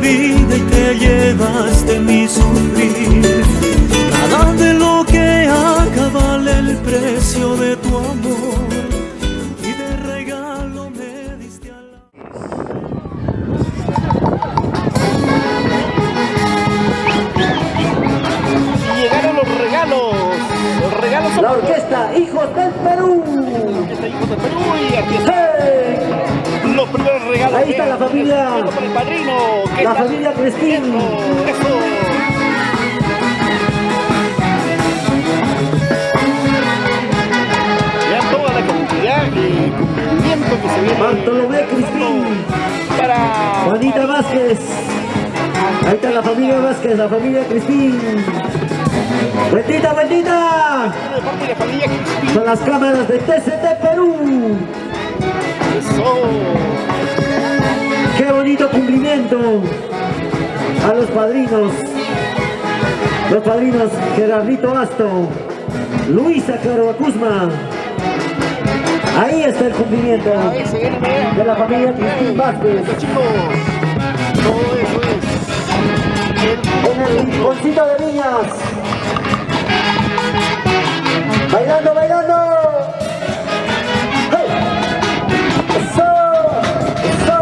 vida y te llevaste mi sufrir. Nada de lo que haga vale el precio de tu amor, y de regalo me diste a la... Y llegaron los regalos. Los regalos son la orquesta Hijos del Perú. La orquesta Hijos del Perú, y aquí están los primeros regalos. Ahí está la familia. Para el padrino. La familia Cristín. Eso. Ya toda la comunidad y cumplimiento que se viene. Bartolomé Cristín. Para Juanita Vázquez. Ahí está la familia Vázquez, la familia Cristín. ¡Bendita, bendita! de parte de la familia Cristín. Son las cámaras de TCT Perú. Eso. ¡Qué bonito cumplimiento! A los padrinos. Los padrinos Gerardito Asto, Luisa Carvacuzma. Ahí está el cumplimiento de la familia Cristín Vázquez. Todo eso es. En el rinconcito de Viñas. Bailando, bailando. ¡Hey! ¡Eso! ¡Eso!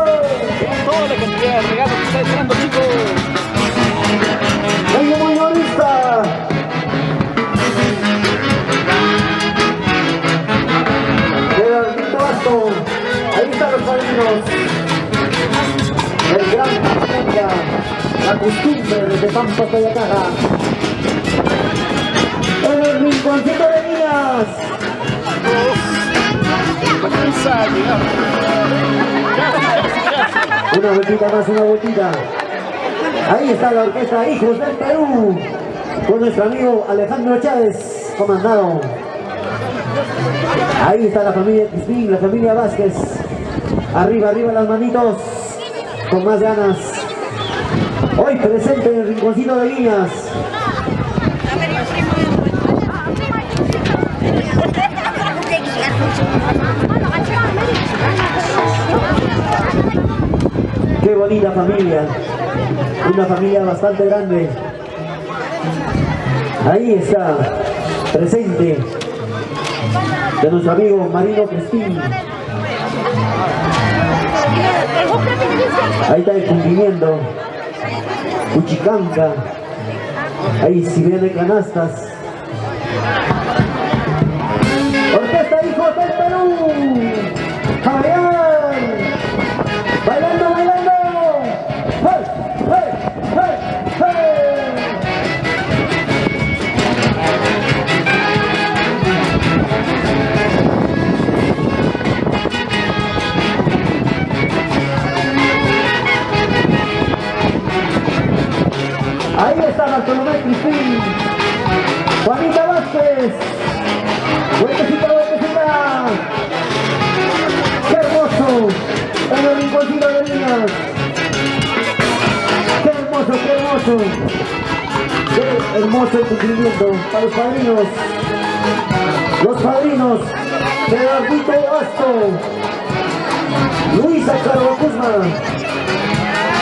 Toda la cantidad de regalos que está esperando, chicos. ¡Venga, muy bonita! Gerardito Asto. Ahí están los padrinos. El gran Pampa, la costumbre desde Pampa Payacaja. En el rinconcito de Viñas. Comienza a llegar. Una vueltita más, una vueltita. Ahí está la orquesta Hijos del Perú, con nuestro amigo Alejandro Chávez, comandado. Ahí está la familia Cristín, la familia Vázquez. Arriba, arriba las manitos, con más ganas. Hoy presente en el rinconcito de Viñas. Qué bonita familia, una familia bastante grande. Ahí está, presente, de nuestro amigo Marino Cristín. Ahí está el cumplimiento, Cuchicanca. Ahí si vienen canastas. Orquesta Hijos del Perú. ¡Javier! ¡Bailando, bailando! ¡Hey, hey, hey, hey! Ahí está Bartolomé Cristín. Juanita Vázquez. Vueltecita, vueltecita. ¡Qué hermoso! En el rinconcito de Viñas. ¡Qué hermoso, qué hermoso! ¡Qué hermoso el cumplimiento para los padrinos! Los padrinos Gerardito Asto, Luisa Carvacuzma.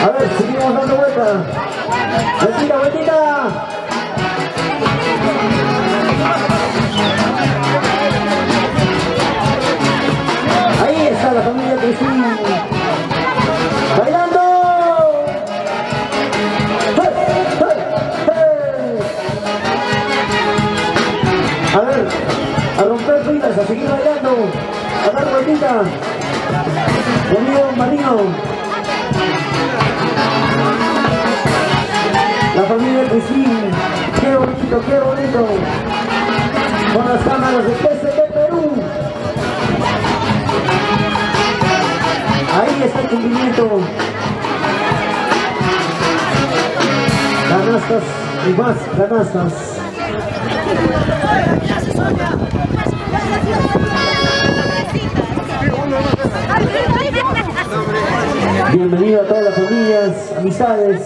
A ver, seguimos dando vuelta. ¡Vueltita, vueltita! Ahí está la familia Cristín. ¡Bailando! ¡Hey, hey, hey! A ver, a romper filas, a seguir bailando, a dar vueltita. Conmigo, Marino. La familia Cristín. ¡Qué bonito, qué bonito! Con las cámaras de TCT Perú. Ahí está el cumplimiento. Canastas y más canastas. Bienvenido a todas las familias, amistades,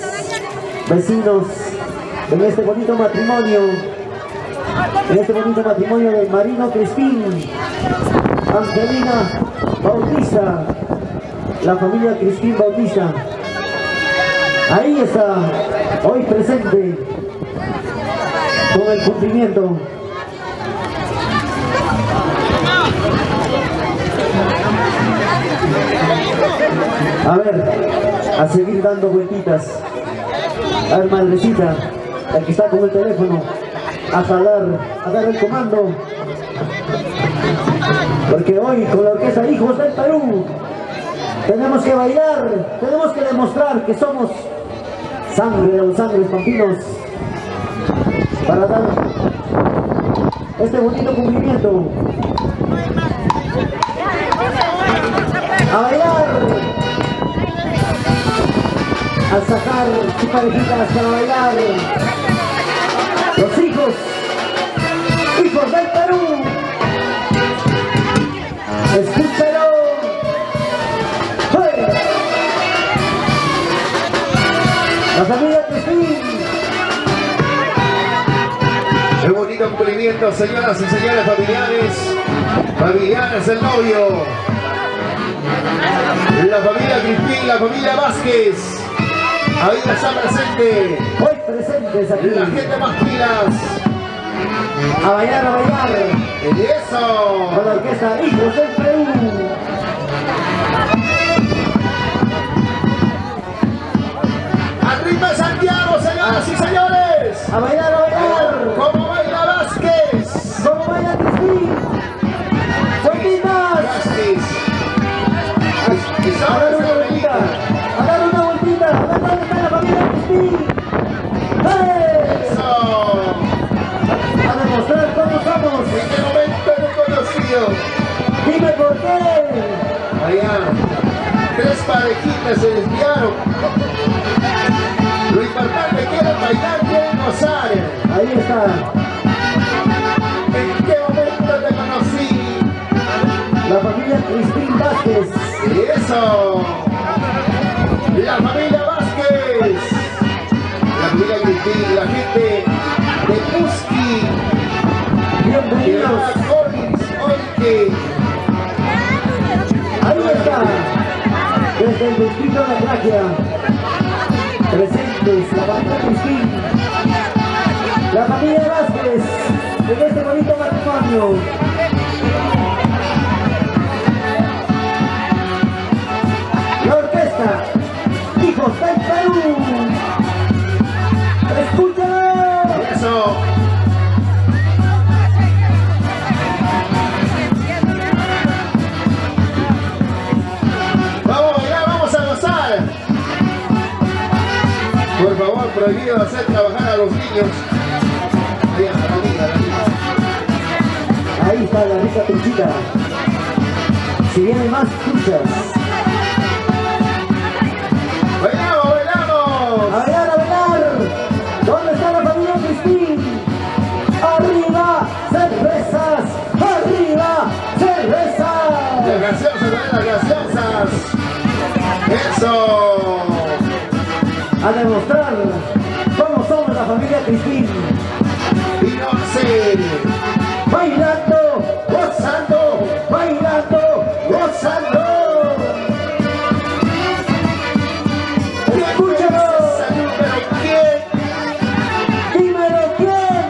vecinos, en este bonito matrimonio. En este bonito matrimonio de Marino Cristín, Angelina Bautista, la familia Cristín Bautista. Ahí está, hoy presente, con el cumplimiento. A ver, a seguir dando vueltitas. A ver, madrecita, la que está con el teléfono, a jalar, a dar el comando. Porque hoy, con la orquesta Hijos del Perú, tenemos que bailar, tenemos que demostrar que somos sangre de los sangres pampinos para dar este bonito cumplimiento. A bailar, a sacar sus parejitas para bailar. Los hijos del Perú, escúchalo. ¡Hey! La familia Cristín. Qué bonito cumplimiento, señoras y señores, familiares del novio. La familia Cristín, la familia Vázquez. Ahí está presente. Hoy presentes aquí. La gente más pilas. A bailar, a bailar. Y eso. Con la orquesta Hijos del Perú. Al ritmo de Santiago, señoras y señores. A bailar, a bailar. ¿Cómo baila Vázquez? ¿Cómo baila Cristín? ¡Vueltitas! Vázquez. Y A ahora dar una vueltita. A dar una vueltita. A ver dónde está la familia Cristín. ¡Hey! Eso. A demostrar cómo somos. ¿En qué momento hemos conocido? Dime por qué. Allá, 3 parejitas se desviaron. Lo importante quieren bailar, quieren gozar. Ahí está. ¿En qué momento te conocí? La familia Cristín Vázquez. Y eso. La familia Vázquez. La familia Cristín, la gente de Puski. Que Bienvenidos. va a Collins, Oike. Ahí está. Desde el distrito de Gracia. Presentes la familia Cristín. La familia Vázquez. En este bonito matrimonio. La orquesta Hijos del Perú. ¡Escúchalo! Eso. Vamos a bailar, vamos a gozar. Por favor, prohibido hacer trabajar a los niños. Bien, la niña. Ahí está la rica truchita. Si vienen más truchas. ¡Bailamos, bailamos! A bailar, a bailar. ¿Dónde está la familia Cristín? ¡Arriba, cervezas! ¡Arriba, cervezas! Las gaseosas, las gaseosas. Eso. A demostrar cómo somos la familia Cristín. Y no sé. Bailando, gozando, bailando, gozando. Escúchalo. ¿Pero quién? Dímelo quién.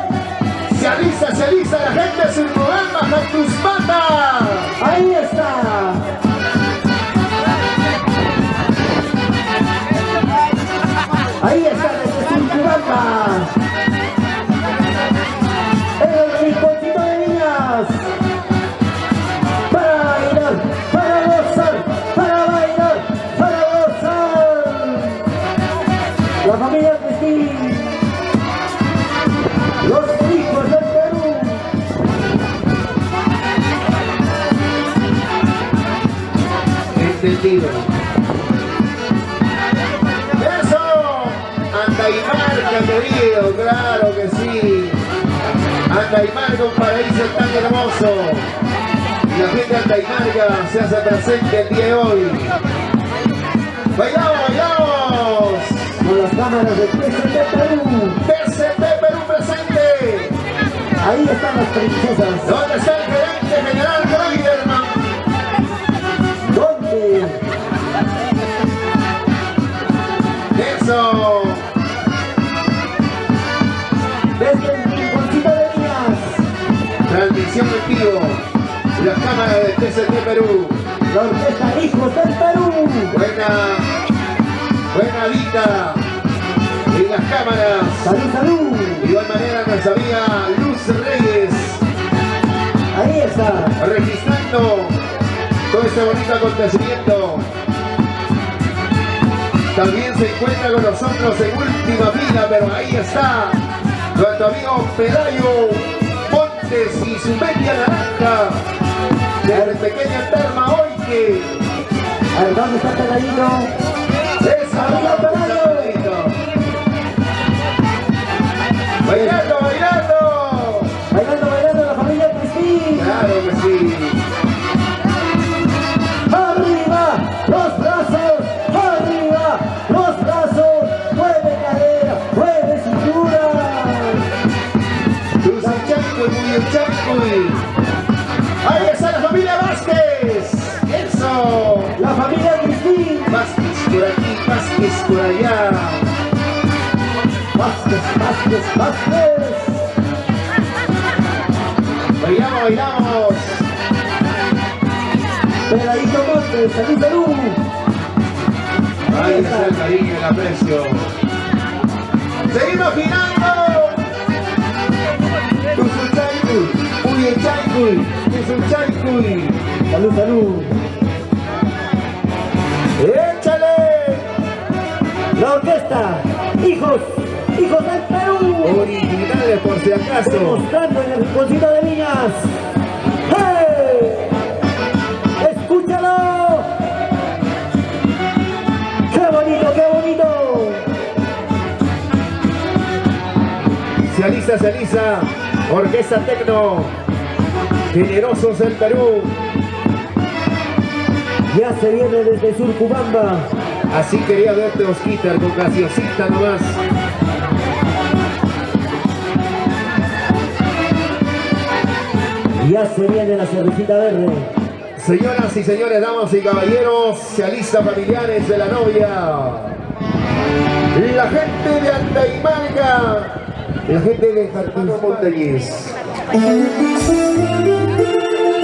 Se alisa la gente sin mover, baja tus patas. Ahí está. Ahí está desde Surcubamba. El rinconcito de niñas. Para bailar, para gozar, para bailar, para gozar. La familia Cristín. Los hijos del Perú. Entendido. Eso. Anda y marca, querido, claro que sí. Anda y marca, un paraíso tan hermoso. La gente de Anda y marca se hace presente el día de hoy. ¡Bailamos, bailamos! Con las cámaras de PCT Perú. PCT Perú presente. Ahí están las princesas. ¿Dónde está el gerente general Kleiderman? ¿Dónde? Eso. Desde el rinconcito de Viñas. Transmisión en vivo. Las cámaras de TCT Perú. La orquesta Hijos del Perú. Buena Dita. Y las cámaras. Salud, salud. De igual manera nuestra amiga Luz Reyes. Ahí está. Registrando todo este bonito acontecimiento. También se encuentra con nosotros en última fila, pero ahí está nuestro amigo Pelayo Montes y su media naranja desde el pequeño Terma hoy que... A ver, ¿dónde está el Pelayito? ¡Esa! ¡Arriba, Pelayo! ¡Bailando, bailando! Bailando, bailando la familia Cristín. ¡Claro que sí! Arriba, los brazos, arriba, los brazos, mueve cadera, mueve cintura. Tusanchaycuy, Muyuchaycuy. ¡Ahí está la familia Vázquez! ¡Eso! La familia Cristín. Vázquez por aquí, Vázquez por allá. Vázquez, Vázquez, Vázquez. Bailamos, bailamos. Peladito Montes, salud, salud. Ahí está el cariño y el aprecio. Seguimos girando. Tusanchaycuy, Muyuchaycuy, Tusanchaycuy. Salud, salud. ¡Échale! La orquesta, hijos del Perú. Originales por si acaso. Demostrando en el rinconcito de Viñas. ¡Hey! ¡Escúchalo! ¡Qué bonito, qué bonito! Se alisa, Orquesta Tecno, generosos del Perú. Ya se viene desde Surcubamba. Así quería verte, Osquitar, con gaseosita nomás. Ya se viene la cervecita verde. Señoras y señores, damas y caballeros, se alista familiares de la novia. La gente de Andaimarca, la gente de Jardino Montañés.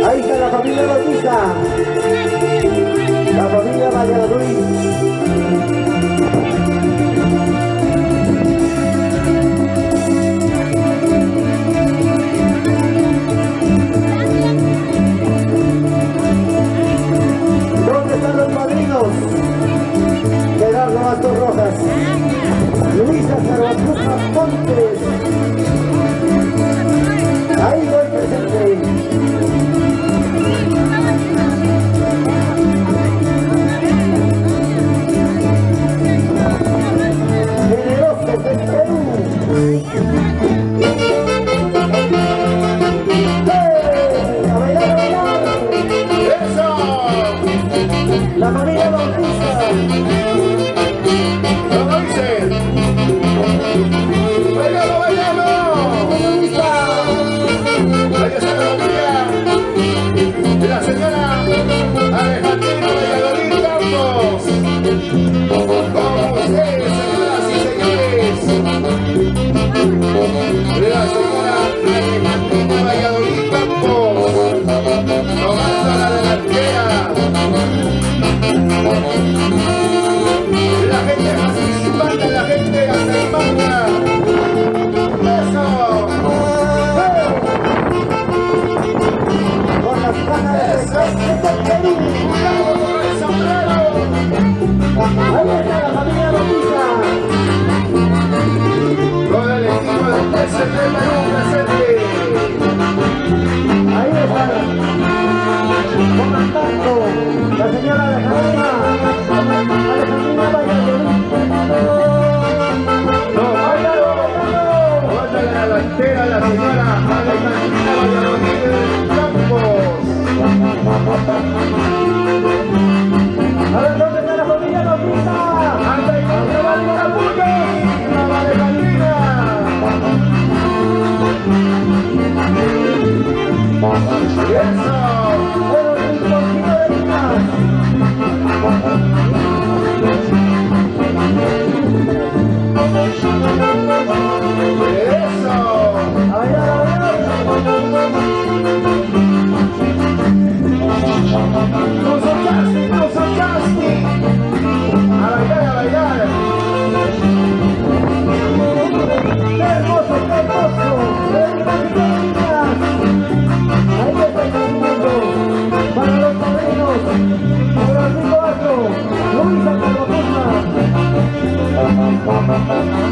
Ahí está la familia Bautista. La familia Valladolid. ¿Dónde están los padrinos? Gerardo Bastos Rojas, Luisa Carvacuja Montes. Ahí voy presente. Generosos del Perú. ¡Hey! ¡A bailar, a bailar! ¡Eso! La familia Bautista. ¿Cómo dicen? ¡Bailalo, bailalo! Bautista. Eso. A bailar, a bailar. Puso casting. A bailar, a bailar. ¡Qué hermoso, qué hermoso! Ahí está el movimiento para los padrinos, para el Rico Astro, Luisa Carvajal.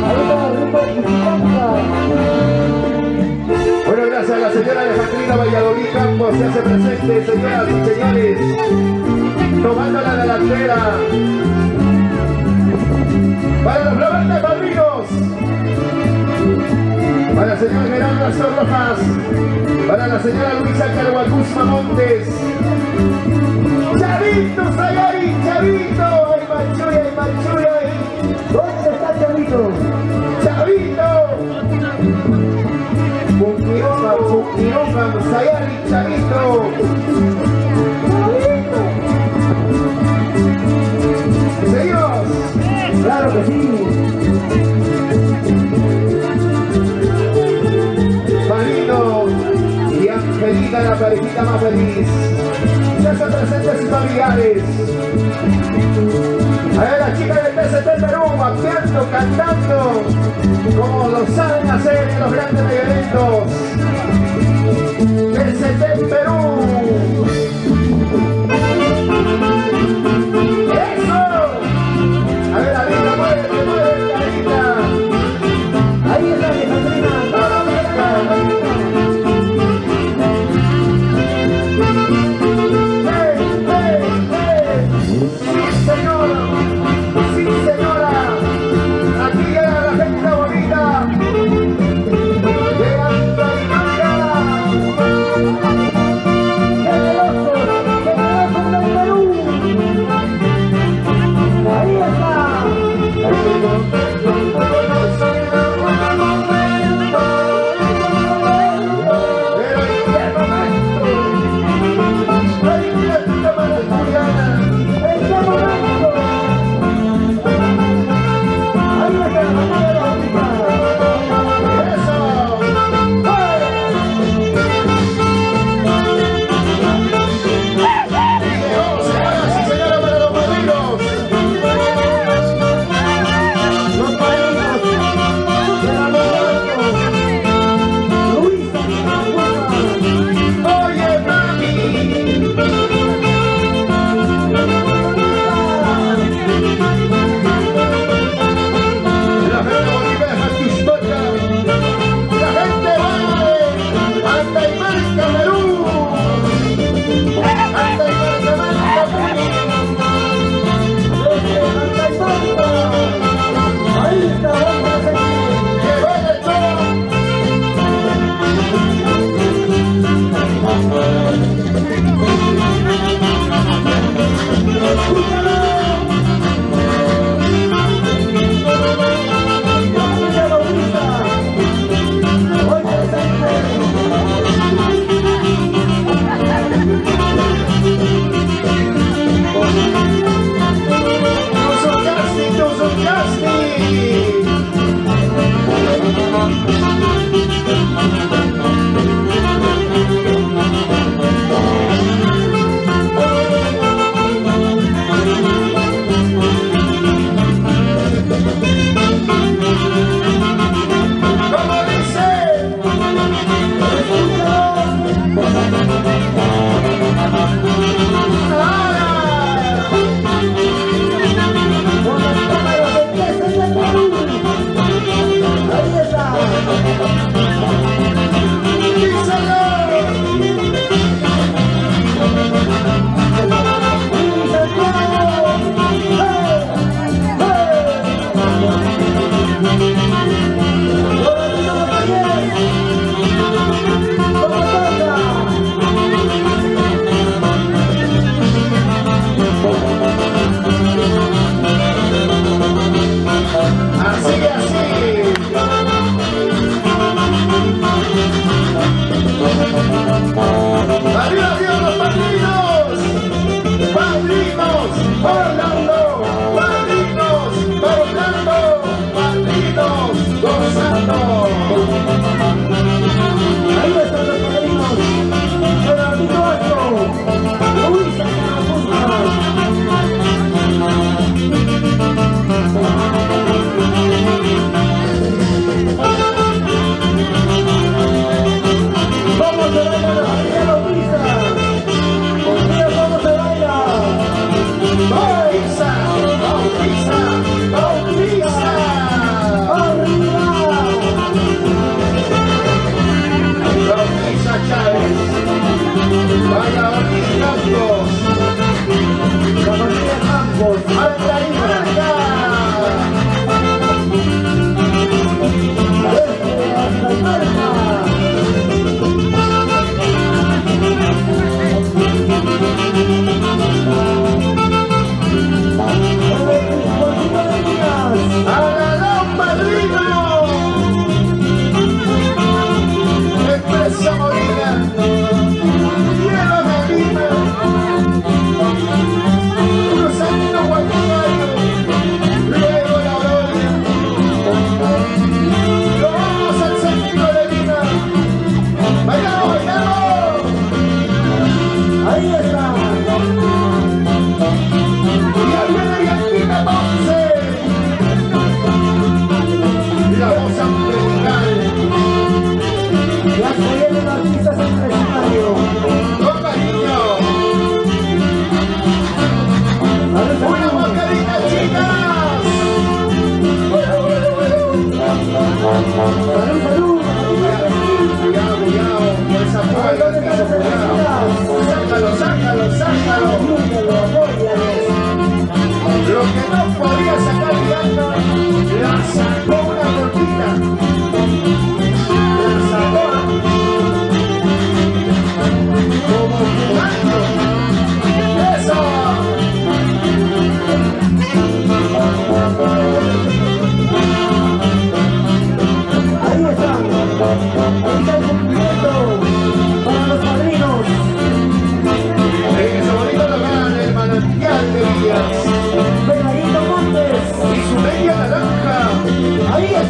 Ahí está Rico Cuchipanca. Bueno, gracias a la señora Alejandrina Valladolid Campos, se hace presente, señoras y señores, tomando la delantera. Para los flamantes padrinos, para el señor Gerardo Astor Rojas, para la señora Luisa Carvajal Montes, Chavito Sayari, Chavito, ay Manchuria, ¿Dónde está Chavito? Chavito, Puquironga, Sayari, Chavito. Seguimos. Claro que sí. Marino y Angelita, la parejita más feliz. Se hacen presentes sus familiares. A ver, las chicas del TCT Perú, vaqueando, cantando, como lo saben hacer en los grandes eventos. TCT Perú. ¡Eso! A ver, Alita, mueve, Alita. Ahí está Alejandrina. Sí, señora. Aquí llega la gente bonita. Llegando al mar.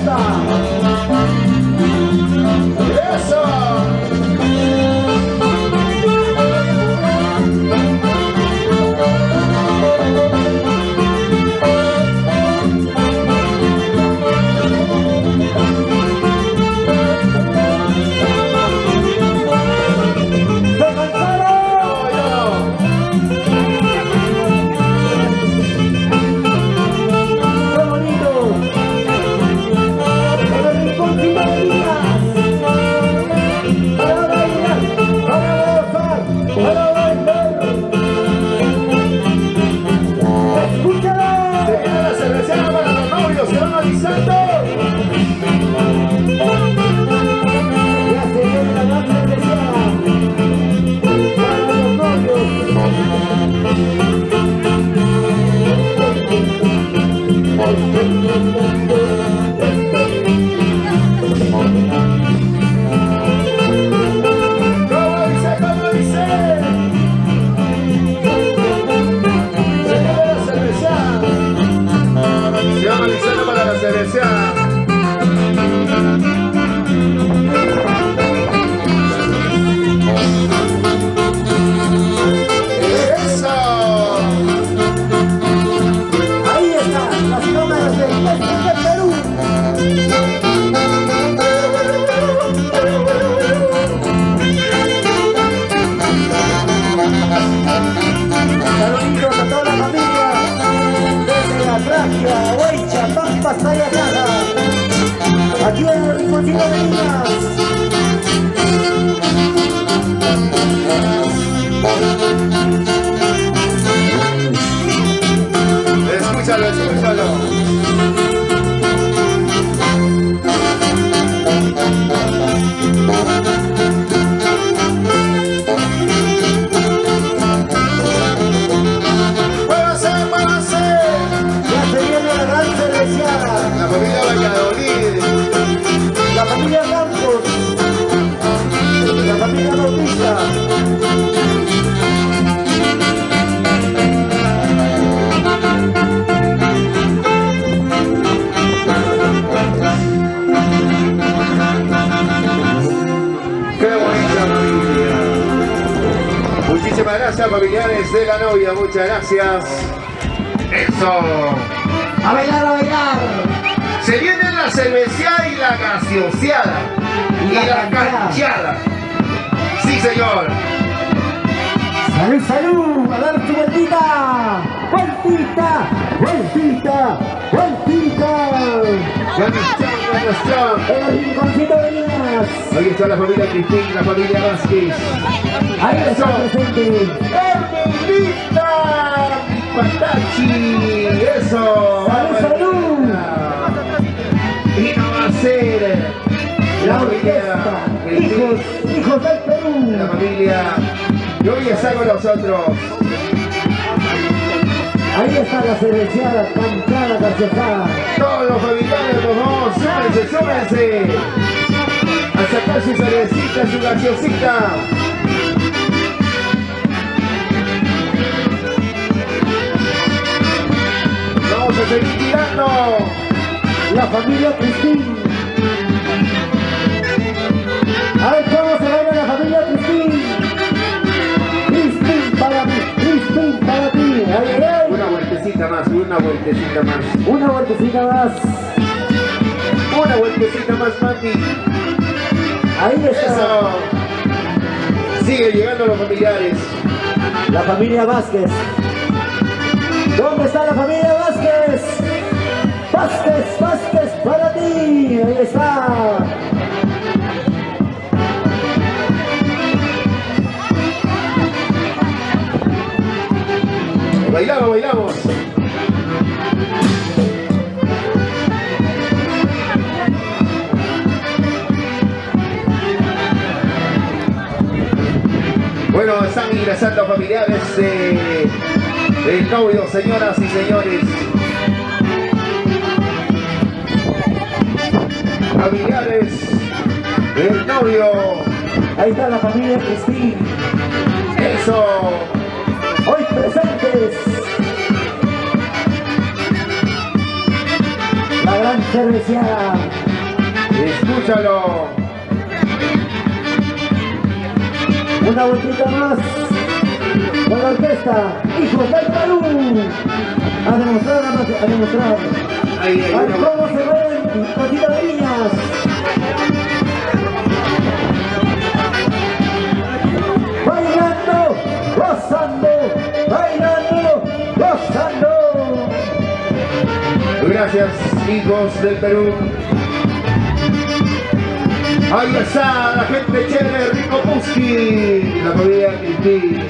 orquesta. ¡Eso! Aquí en el rinconcito de niñas. Escúchalo, escúchalo. ¡Muévase, muévase! Ya se viene la gran cerveciada. La familia Valladolid. La familia Campos. La familia Bautista. ¡Qué bonita familia! Muchísimas gracias, familiares de la novia, muchas gracias. ¡Eso! A bailar, a bailar. Se viene la cerveceada y la gaseoseada. Y la cancheada. Sí, señor. Salud, salud. A dar tu vueltita. Vueltita, vueltita, vueltita. En el rinconcito de niñas. Aquí está la familia Cristín, la familia Vázquez. Ahí está presente. ¡Hermelita! ¡Patachi! ¡Eso! ¡Salud, salud! Y no va a ser La orquesta. Hijos del Perú. la familia que hoy está con nosotros. Ahí está la cerveceada, cantada, gaseosada. Todos los familiares, por favor, súmense, súmense. A sacar su cervecita, su gaseosita. Vamos a seguir tirando. La familia Cristín. A ver cómo se baila la familia Cristín. Cristín para mí, Cristín para ti. Ay, ay, ay. Una vueltecita más, una vueltecita más. Una vueltecita más. Una vueltecita más, Mati. Ahí está. Eso. Sigue llegando los familiares. La familia Vázquez. ¿Dónde está la familia Vázquez? Vázquez, Vázquez para ti. Ahí está. Bailamos, bailamos. Bueno, están ingresando familiares del novio, señoras y señores. Familiares del novio. Ahí está la familia Cristín. Eso. Hoy presentes. La gran gran cerveceada. Escúchalo. Una vueltita más con la orquesta Hijos del Perú. A demostrar, a demostrar. Ahí, A ver cómo se ven Cotita de Viñas. Bailando, gozando, bailando, gozando. Gracias, hijos del Perú. Ahí está la gente chévere, Rico Puski, la familia Crispín,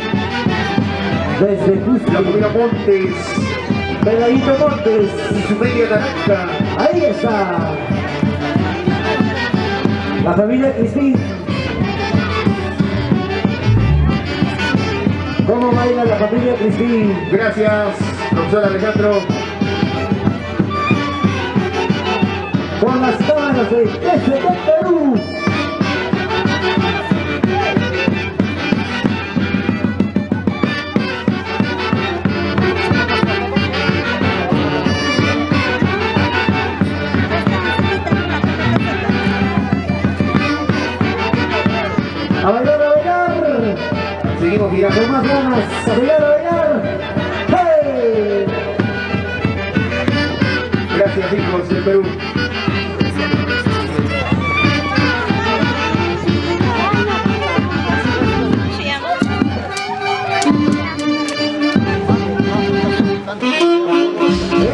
Desde la Cusco, familia Montes Peladito Montes. y su media naranja. Ahí está. La familia Crispín. ¿Cómo baila la familia Crispín? Gracias, profesor Alejandro. Con las cámaras de desde Perú. A bailar, a bailar. Seguimos girando. Con más ganas. A bailar, a bailar. ¡Hey! Gracias, hijos del Perú.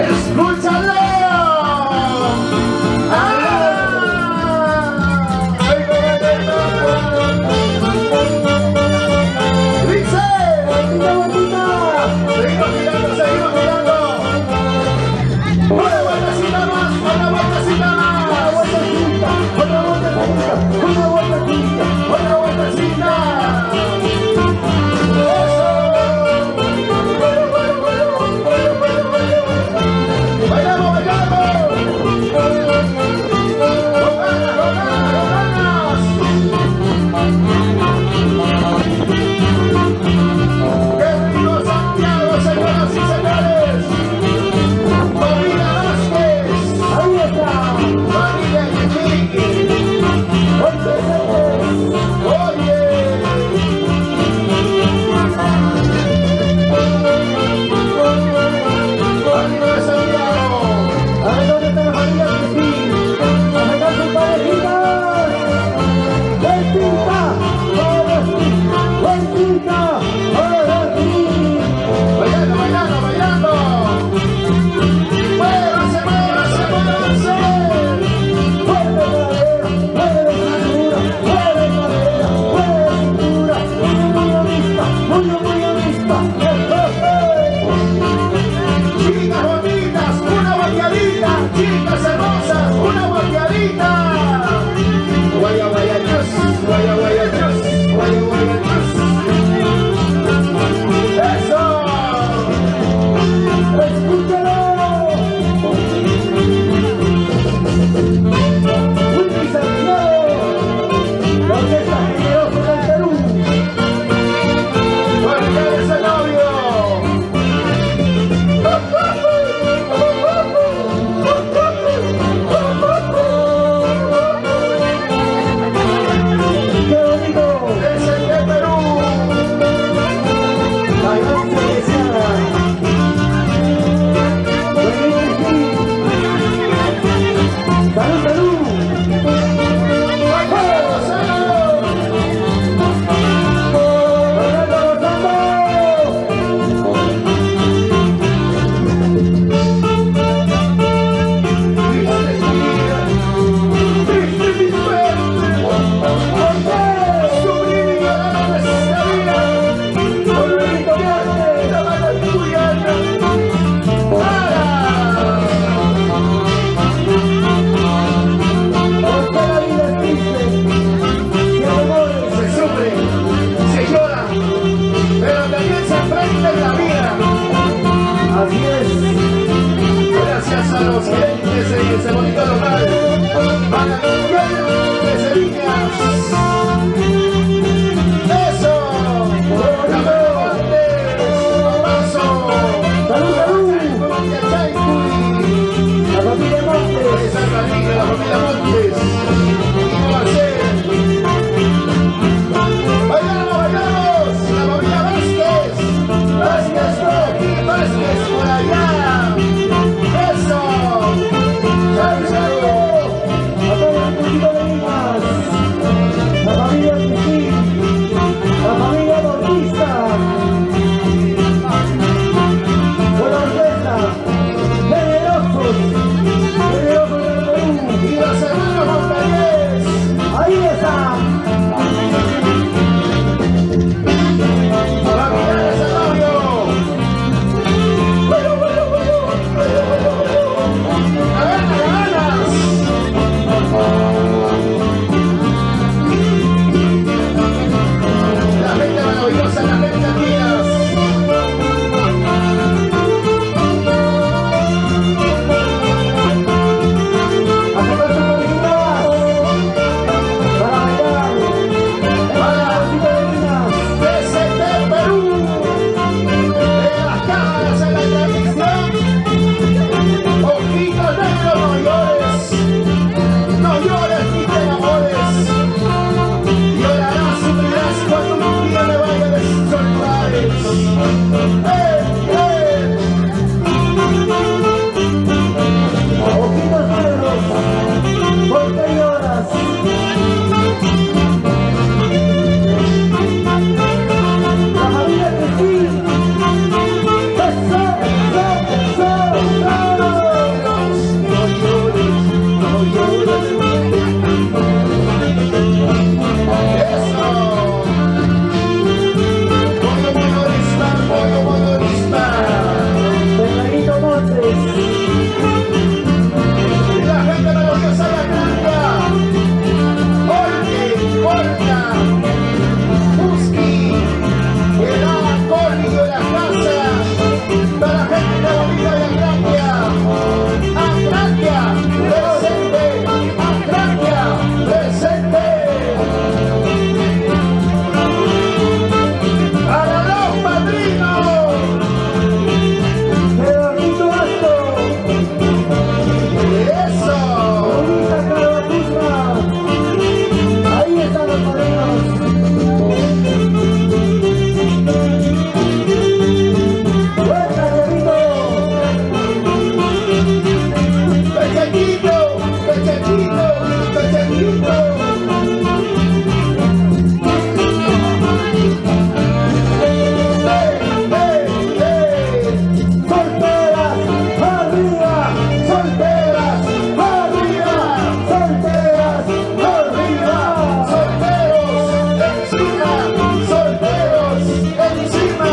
¡Escúchalo! Montes. Santa Liga, la familia Montes. ¿Y cómo va a ser? ¡Bailamos, bailamos! La familia Vázquez. Vázquez por aquí, Vázquez por allá. ¡Eso! ¡Chau, chau! A todo el mundo de Limas, la familia Cristín, la familia Bautista, con la orquesta, generosos del Perú. Y los hermanos Montañez. Ahí está. ¡Familiares al novio! ¡A ganas! La gente maravillosa, la gente amigas. A tocar sus colitas, para bailar, Para de Limas. DCT Perú. En las cámaras, en la televisión. Ojitos negros, no llores. No llores ni te enamores. Llorarás, sufrirás cuando un día me vaya de soledades. Ojitos negros, ¿por qué lloras? La familia Cristín, ¡eso, eso, No llores, no llores. Eso. Pollo motorista. Bernardito Montes, Y la gente maravillosa de la cumbia. Orque, Orca, Husky, el Acoli de la casa. Toda la gente bonita de Atraquia. Atraquia, presente. Atraquia, presente. ¡Para los padrinos! Bernardito Alto, ¡Eso! Luisa Carabatusa, ahí están los padrinos. ¡Vuelta, Diablito! ¡Pechecito! ¡Pechecito! ¡Pechecito! ¡Solteras, arriba! ¡Solteras, arriba! ¡Solteras, arriba! ¡Solteros encima! ¡Solteros encima!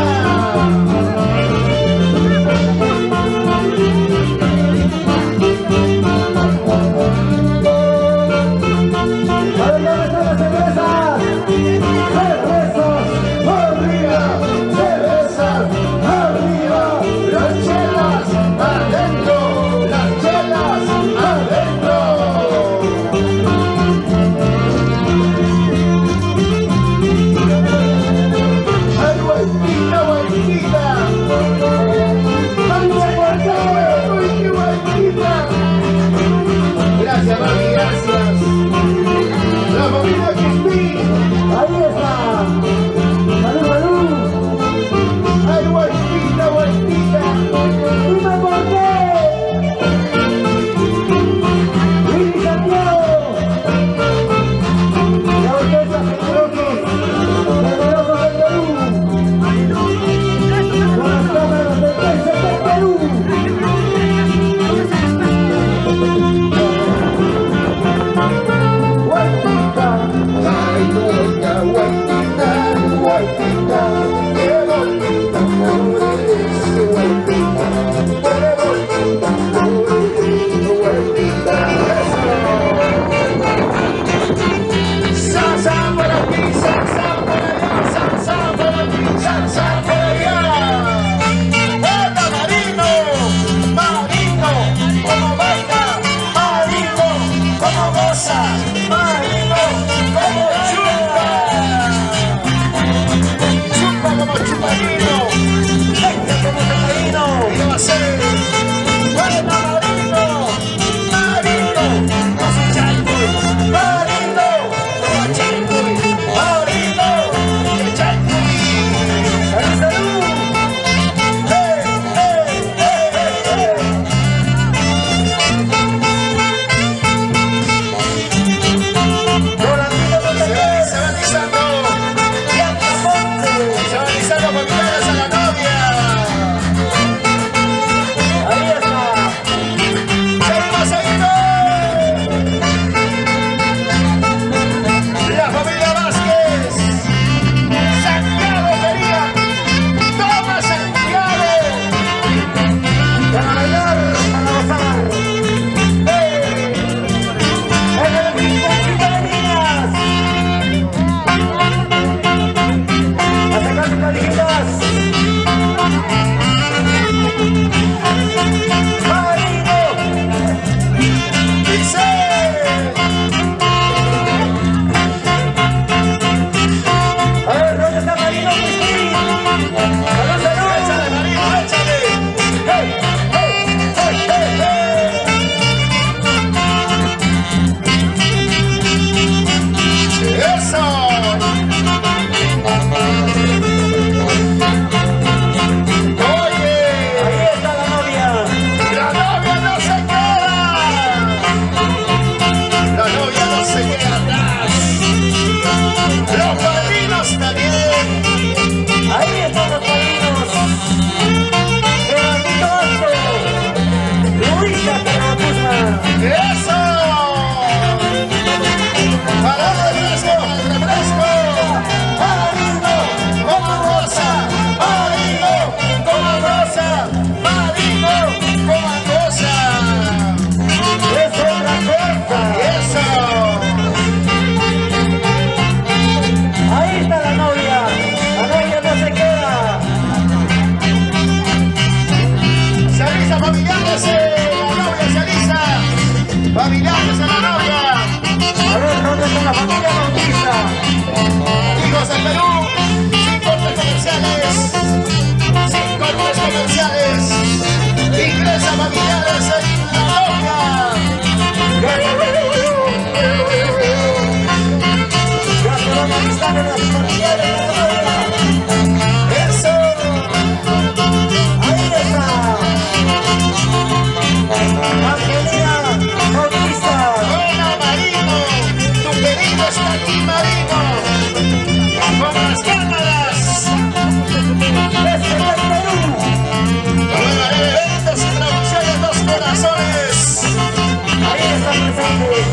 presente.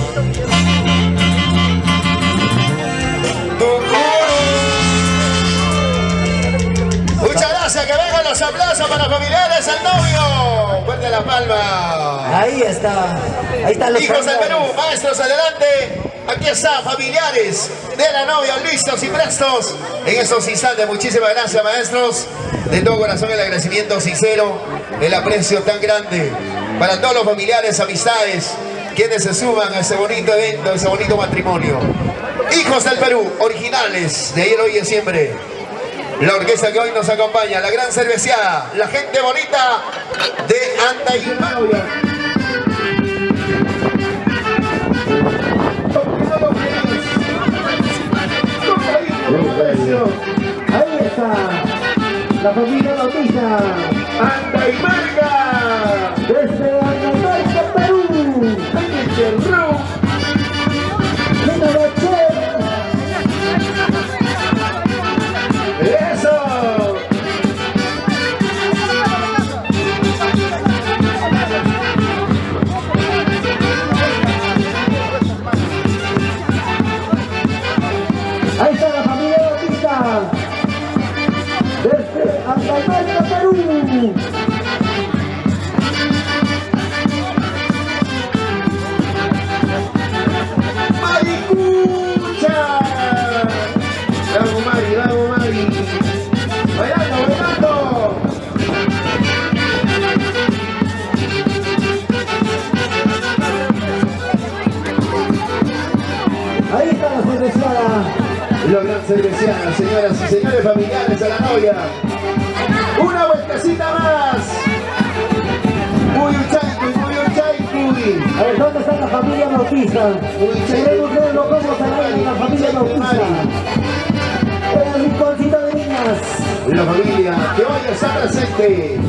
Muchas gracias, que vengan los aplausos para los familiares al novio. Fuerte la palma. Ahí está. Ahí están los Hijos del familiares. Perú, maestros, adelante. Aquí están, familiares de la novia, listos y prestos en estos instantes. Muchísimas gracias, maestros. De todo corazón el agradecimiento sincero, el aprecio tan grande para todos los familiares, amistades, quienes se suman a ese bonito evento, a ese bonito matrimonio. Hijos del Perú, originales de ayer, hoy y siempre. La orquesta que hoy nos acompaña, la gran cerveceada, la gente bonita de Andaimán. Ahí está. La familia Bautista. Andaimarca. Desde Andaimarca, Perú. Linda noche. ¡Eso! Ahí está la familia Bautista. Desde Andaimarca, Perú. ¡Maricucha! Vamos, Mari, vamos, Mari. ¡Bailando, bailando! Ahí está la cerveceada. La gran cerveceada, señoras y señores, familiares a la novia. ¡Una vueltecita más! ¡Uy! A ver, ¿dónde está la familia Bautista? Queremos ver los vamos a ver la familia Bautista. El rinconcito de niñas. La familia, que hoy está presente.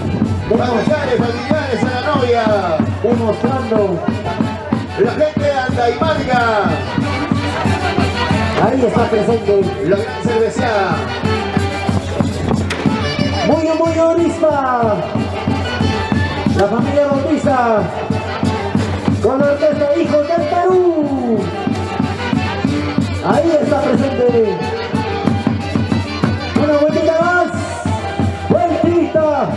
Familiares a la novia. Demostrando. La gente de Andaimarca. Ahí está presente. La gran cerveceada. Muy honesta. La familia Bautista. Con la orquesta Hijos del Perú. Ahí está presente. Una vueltita más. Vueltita.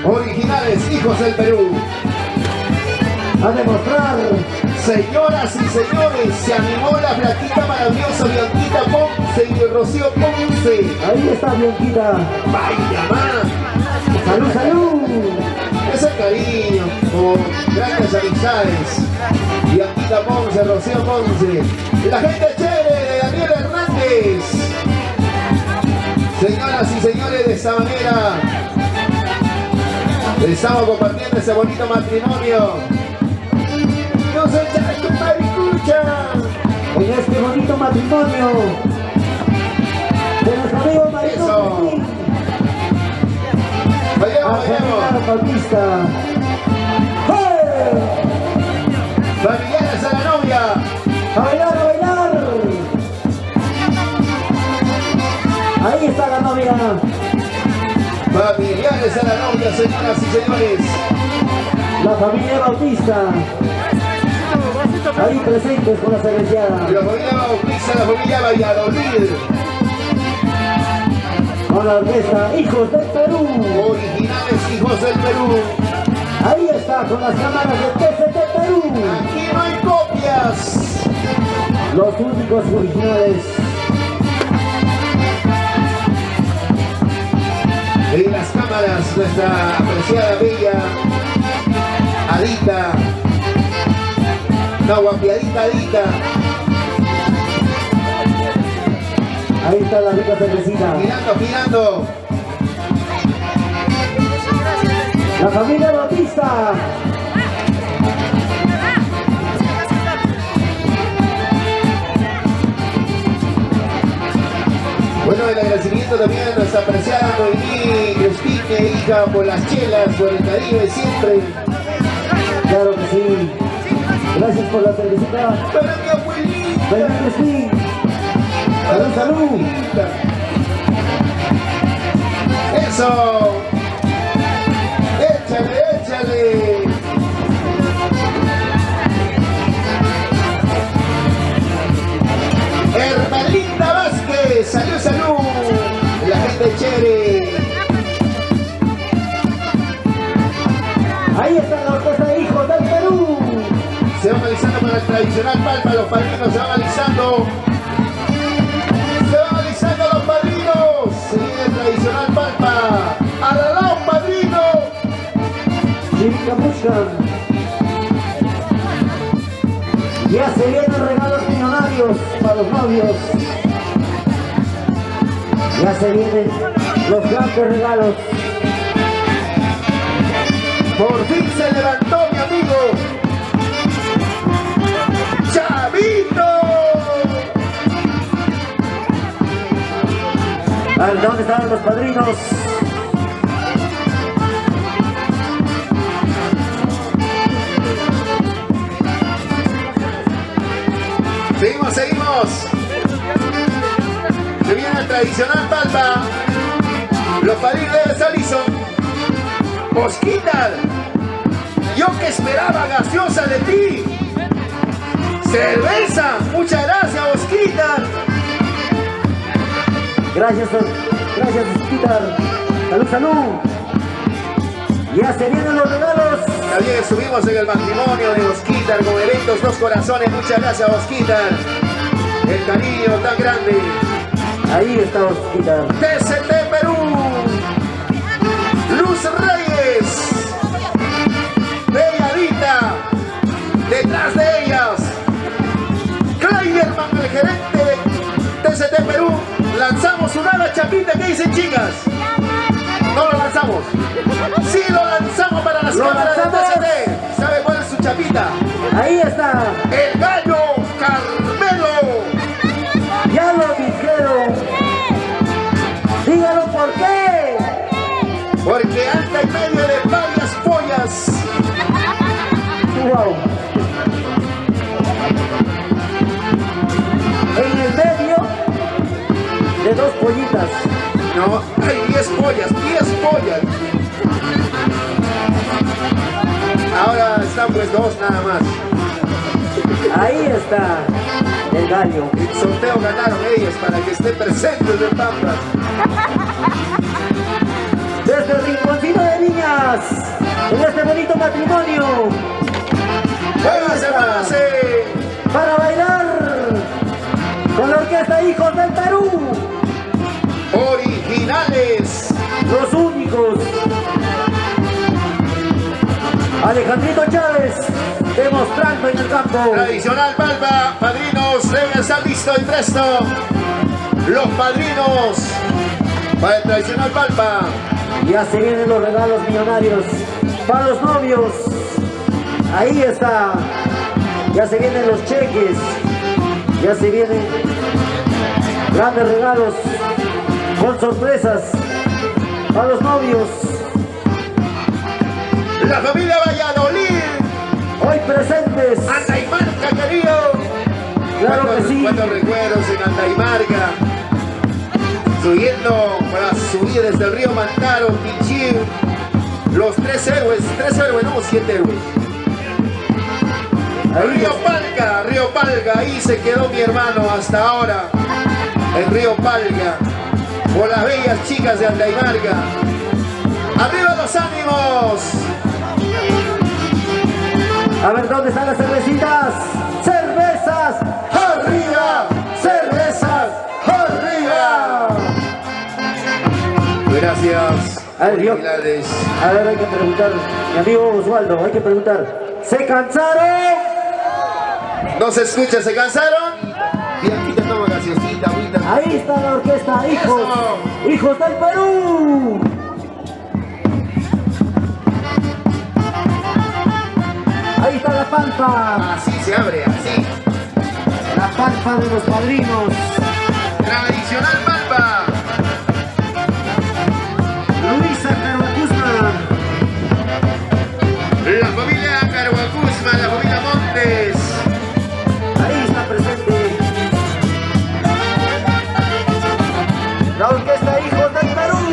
Originales, hijos del Perú. A demostrar. Señoras y señores, se animó la flaquita maravillosa Bianquita Ponce y Rocío Ponce. Ahí está Bianquita. ¡Vaya más! Salud. Ese cariño, con grandes amistades. Bianquita Ponce, Rocío Ponce. La gente chévere de Daniel Hernández. Señoras y señores, de esta manera estamos compartiendo ese bonito matrimonio. ¡No se echa tu maricucha! En este bonito matrimonio de nuestro amigo Marito Eso. Cristín. Vayamos, Angelina Bautista. familiares a la novia. ¡A bailar! Ahí está la novia. Familiares a la novia, señoras y señores. La familia Bautista. Ahí presentes con la cerveceada. La familia Bautista, la familia Valladolid. Con la orquesta Hijos del Perú. Originales hijos del Perú. Ahí está con las cámaras de TCT Perú. Aquí no hay copias. Los únicos originales. En las cámaras, nuestra apreciada bella Adita. Una guapiadita Adita. Ahí está la rica cervecita. Girando. La familia Bautista. Bueno, el agradecimiento también a nuestra apreciada Noemí Crespine, hija, por las chelas, por el Caribe siempre. Claro que sí. Gracias por la cervecita. Para mi abuelita. Doña Cristín. Salud. Eso. Eso. Échale, échale. Hermalinda Vázquez, salud, salud. La gente chévere. Ahí está la orquesta de Hijos del Perú. Se van alisando para el tradicional palpa, los padrinos se van alisando. Se van alisando los padrinos. Se viene el tradicional palpa. ¡Alalao, padrino! Chiricamucha. Ya se vienen regalos millonarios para los novios. Ya se vienen los grandes regalos. Por fin se levantó mi amigo Chavito. A ver, ¿dónde están los padrinos? Seguimos, seguimos. Se viene el tradicional palpa. Los padrinos de Salison. Osquitar, yo que esperaba gaseosa de ti. Cerveza, muchas gracias, Osquitar. Gracias, Osquitar. Salud, salud. Ya se vienen los regalos. También subimos en el matrimonio de Osquitar con eventos Dos Corazones. Muchas gracias, Osquitar. El cariño tan grande. Ahí está Osquitar. TCT Perú. Luz Reyes. Bellavita. Detrás de ellas. Kleiderman, el gerente de TCT Perú. Lanzamos una chapita. ¿Qué dicen, chicas? No lo lanzamos. Sí lo lanzamos para las cámaras de TCT. ¿Sabe cuál es su chapita? Ahí está. El gallo Carmelo. Ya lo dijeron. Dígalo por qué. Porque anda en medio de varias pollas. Wow. En el medio de dos pollitas. No, hay 10 pollas, 10 pollas. Ahora están pues 2 nada más. Ahí está el gallo. El sorteo ganaron ellos para que estén presentes en Pampas. Desde el rinconcito de niñas, en este bonito matrimonio. ¡Póngase, póngase! Para bailar con la orquesta Hijos del Perú. Originales. Los únicos. Alejandrito Chávez, demostrando en el campo. Tradicional palpa, padrinos deben estar listos y presto. Los padrinos para el tradicional palpa. Ya se vienen los regalos millonarios para los novios. Ahí está. Ya se vienen los cheques. Ya se vienen grandes regalos con sorpresas para los novios. La familia Valladolid. Hoy presentes. Andaimarca, querido. Claro que sí. Cuántos recuerdos en Andaimarca. Subiendo para subir desde el río Mantaro, Pichín. Los 3 héroes, no, 7 héroes. Río Palga, ahí se quedó mi hermano hasta ahora. En Río Palga, por las bellas chicas de Andaimarca. ¡Arriba los ánimos! A ver, ¿dónde están las cervecitas? ¡Cervezas! ¡Arriba! ¡Cervezas! ¡Arriba! Gracias. A ver, yo. Felicidades. A ver, hay que preguntar, mi amigo Osvaldo, hay que preguntar. ¿Se cansaron? ¿No se escucha? ¿Se cansaron? Y aquí te toma gaseosita, agüita. Ahí está la orquesta, hijos. Eso. ¡Hijos del Perú! Ahí está la palpa. Así se abre, así. La palpa de los padrinos. Tradicional palpa. Luisa Carvacuzma. La familia Carvacuzma, la familia Montes. Ahí está presente. La orquesta Hijos del Perú.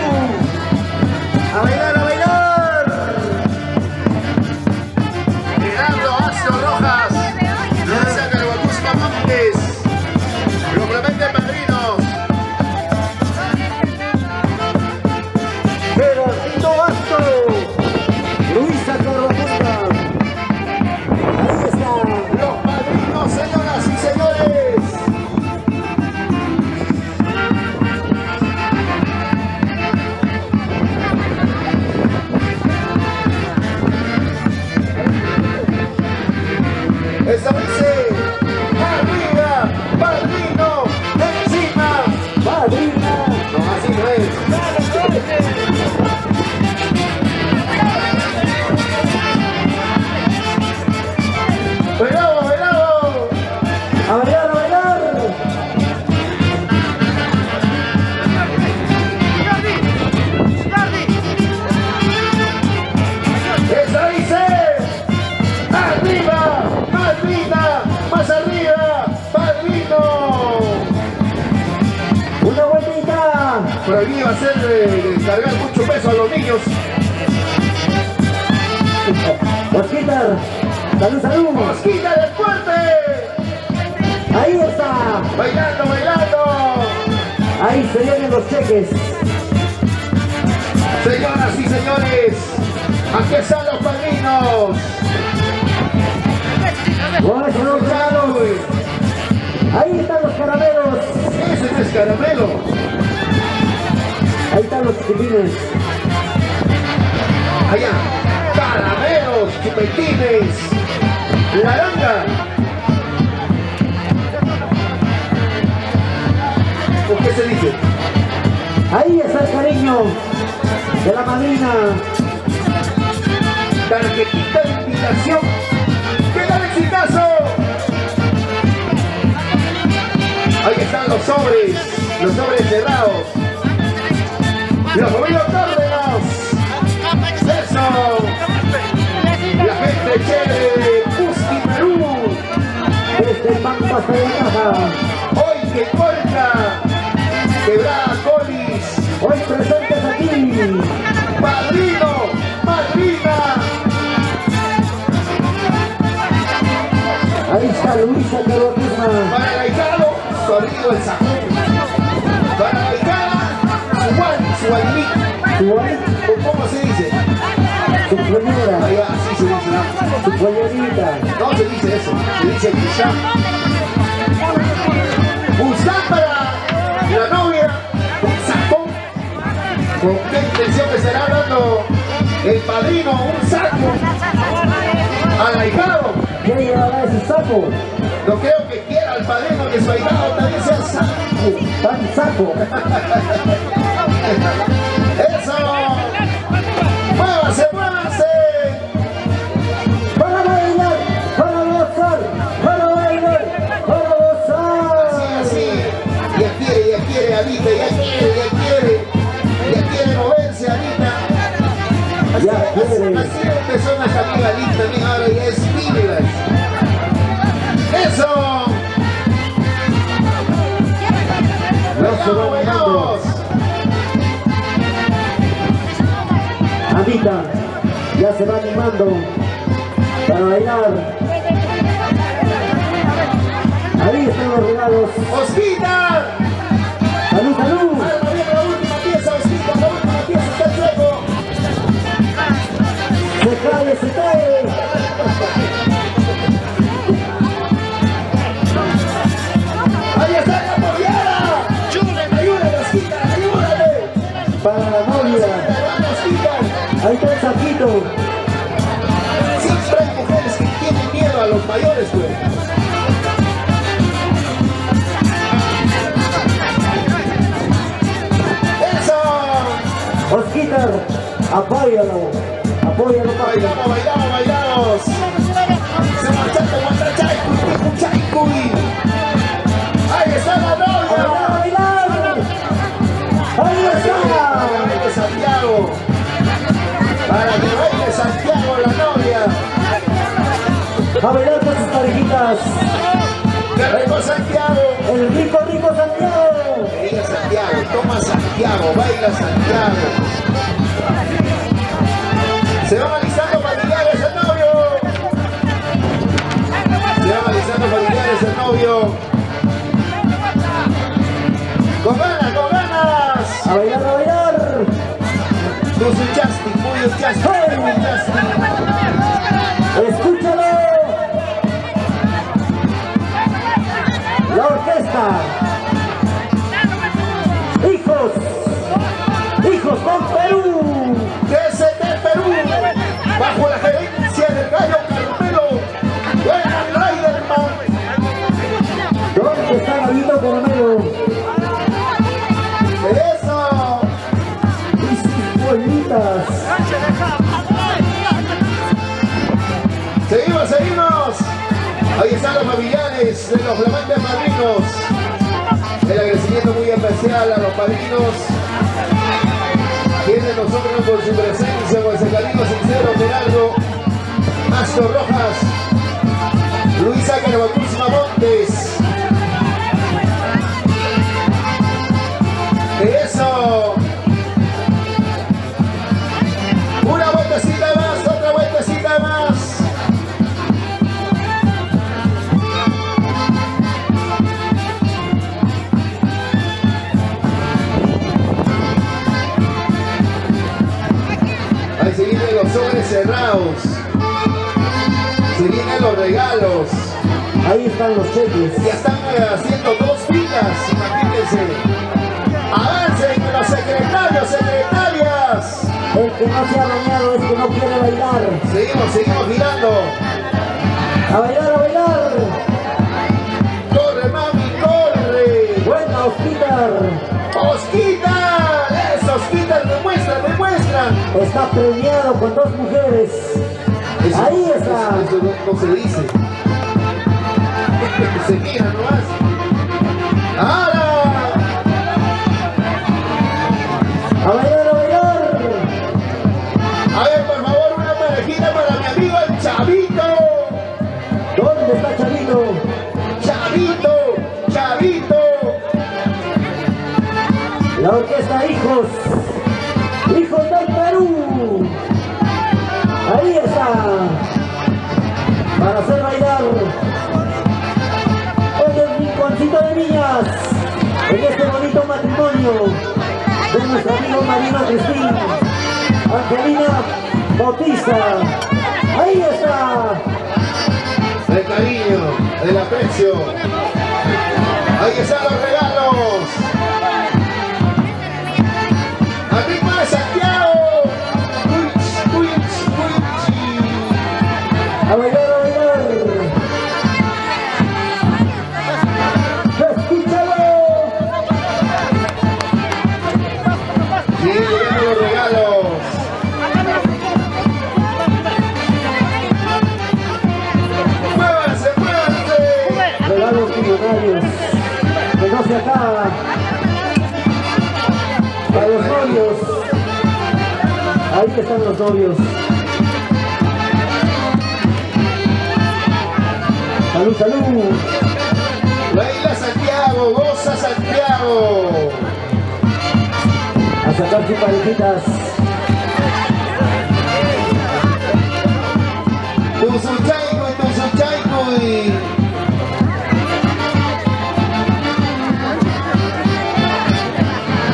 premios. Osquitar, salud, salud. Osquitar del fuerte. Ahí está. Bailando, bailando. Ahí se vienen los cheques. Señoras y señores, aquí están los padrinos. Bueno, son los regalos. Ahí están los caramelos. Ese no es caramelo. Ahí están los chiquitines. Allá, caramelos, chupetines, naranja. ¿Por qué se dice? Ahí está el cariño de la madrina. Tarjetita de invitación. ¡Qué tal exitazo! Ahí están los sobres cerrados. Los movidos córdenos. Eso. La gente chévere de Cusqui, Perú. Desde Pampa hasta la caja. Hoy que corta. Quebrada Colis. Hoy presentes aquí. Padrino, madrina. Ahí está Luisa Carolina. Para el ahijado, su amigo el Sajón. Para la ahijada, su almita. ¿Cómo se dice? Su señora. Ahí va, así se dice, ¿no? Su pollerita. No se dice eso, se dice Gusán. Gusán para la novia, un sacón. ¿Con qué intención me estará dando el padrino un saco al ahijado? ¿Quién llevará ese saco? No creo que quiera el padrino que su ahijado también sea saco. Tan saco. ¡Eso! ¡Muévase, muévase! Para bailar, para gozar, para bailar, para gozar. Así. Ya quiere, Anita, ya quiere moverse, Anita. Así empezó nuestra amiga Anita, también ahora ya es tímida. ¡Eso! ¡Bailamos! Anita, ya se va animando para bailar. Ahí están los regalos. ¡Osquita! ¡Salud, salud! La última pieza, Osquita, la última pieza está el juego. ¡Se cae, se cae! ¡Ahí está la pollera! ¡Ayúdale, Osquita, ayúdale! Para la novia. Ahí está el saquito. Siempre hay mujeres que tienen miedo a los mayores, güey. ¡Eso! Osquitar, apóyalo. Apóyalo, papi. Bailamos. Se marchaste, Chaycuy. Ahí está la ¡Para novia. bailar! ¡Ahí está! Baile Santiago. Para que baile Santiago la novia. A bailar con sus parejitas. ¡Qué rico Santiago! El rico, rico Santiago. Baila Santiago, toma Santiago, baila Santiago. Se van alistando familiares el novio. Se van alistando familiares el novio. Con ganas, con ganas. A bailar, a bailar. Tú soy Justin, muy Justin, muy Justin. Escúchalo. La orquesta. Hijos con Perú. Desde el Perú, bajo la gerencia del gallo Carmelo, Buena Riderman. ¿Dónde está Gallito Carmelo? Eso. Y sus bolitas. Seguimos. Ahí están los familiares de los flamantes padrinos. El agradecimiento muy especial a los padrinos. Quienes nos honran por su presencia, con ese cariño sincero, Gerardo, Astro Rojas, Luisa Carvacruz Montes. Eso. los sobres cerrados. Se vienen los regalos. Ahí están los cheques. Ya están haciendo 2 filas, imagínense. Avancen los secretarios, secretarias. El que no se ha bañado es que no quiere bailar. Seguimos girando. A bailar, a bailar. Corre, mami, corre. Buena, Osquitar. Osquitar, eso, Osquitar, demuestran. Está premiado con 2 mujeres. Ahí está. Eso no se dice. Se mira nomás. ¡Ahora! A bailar, a bailar. A ver, por favor, una parejita para mi amigo el Chavito. ¿Dónde está Chavito? Chavito. La orquesta Hijos del Perú. Ahí está. Para hacer bailar. En el rinconcito de niñas. En este bonito matrimonio de nuestro amigo Marino Cristín, Angelina Bautista. Ahí está. El cariño, el aprecio. Ahí están los regalos. ¡Arriba de Santiago! A bailar, a bailar. ¡Escúchalo! Siguen llegando los regalos. ¡Muévanse! Regalos millonarios. Que no se acaba. Para los novios. Ahí están los novios. Salud, salud. Baila Santiago, goza Santiago. A sacar sus parejitas. Tusuchaico.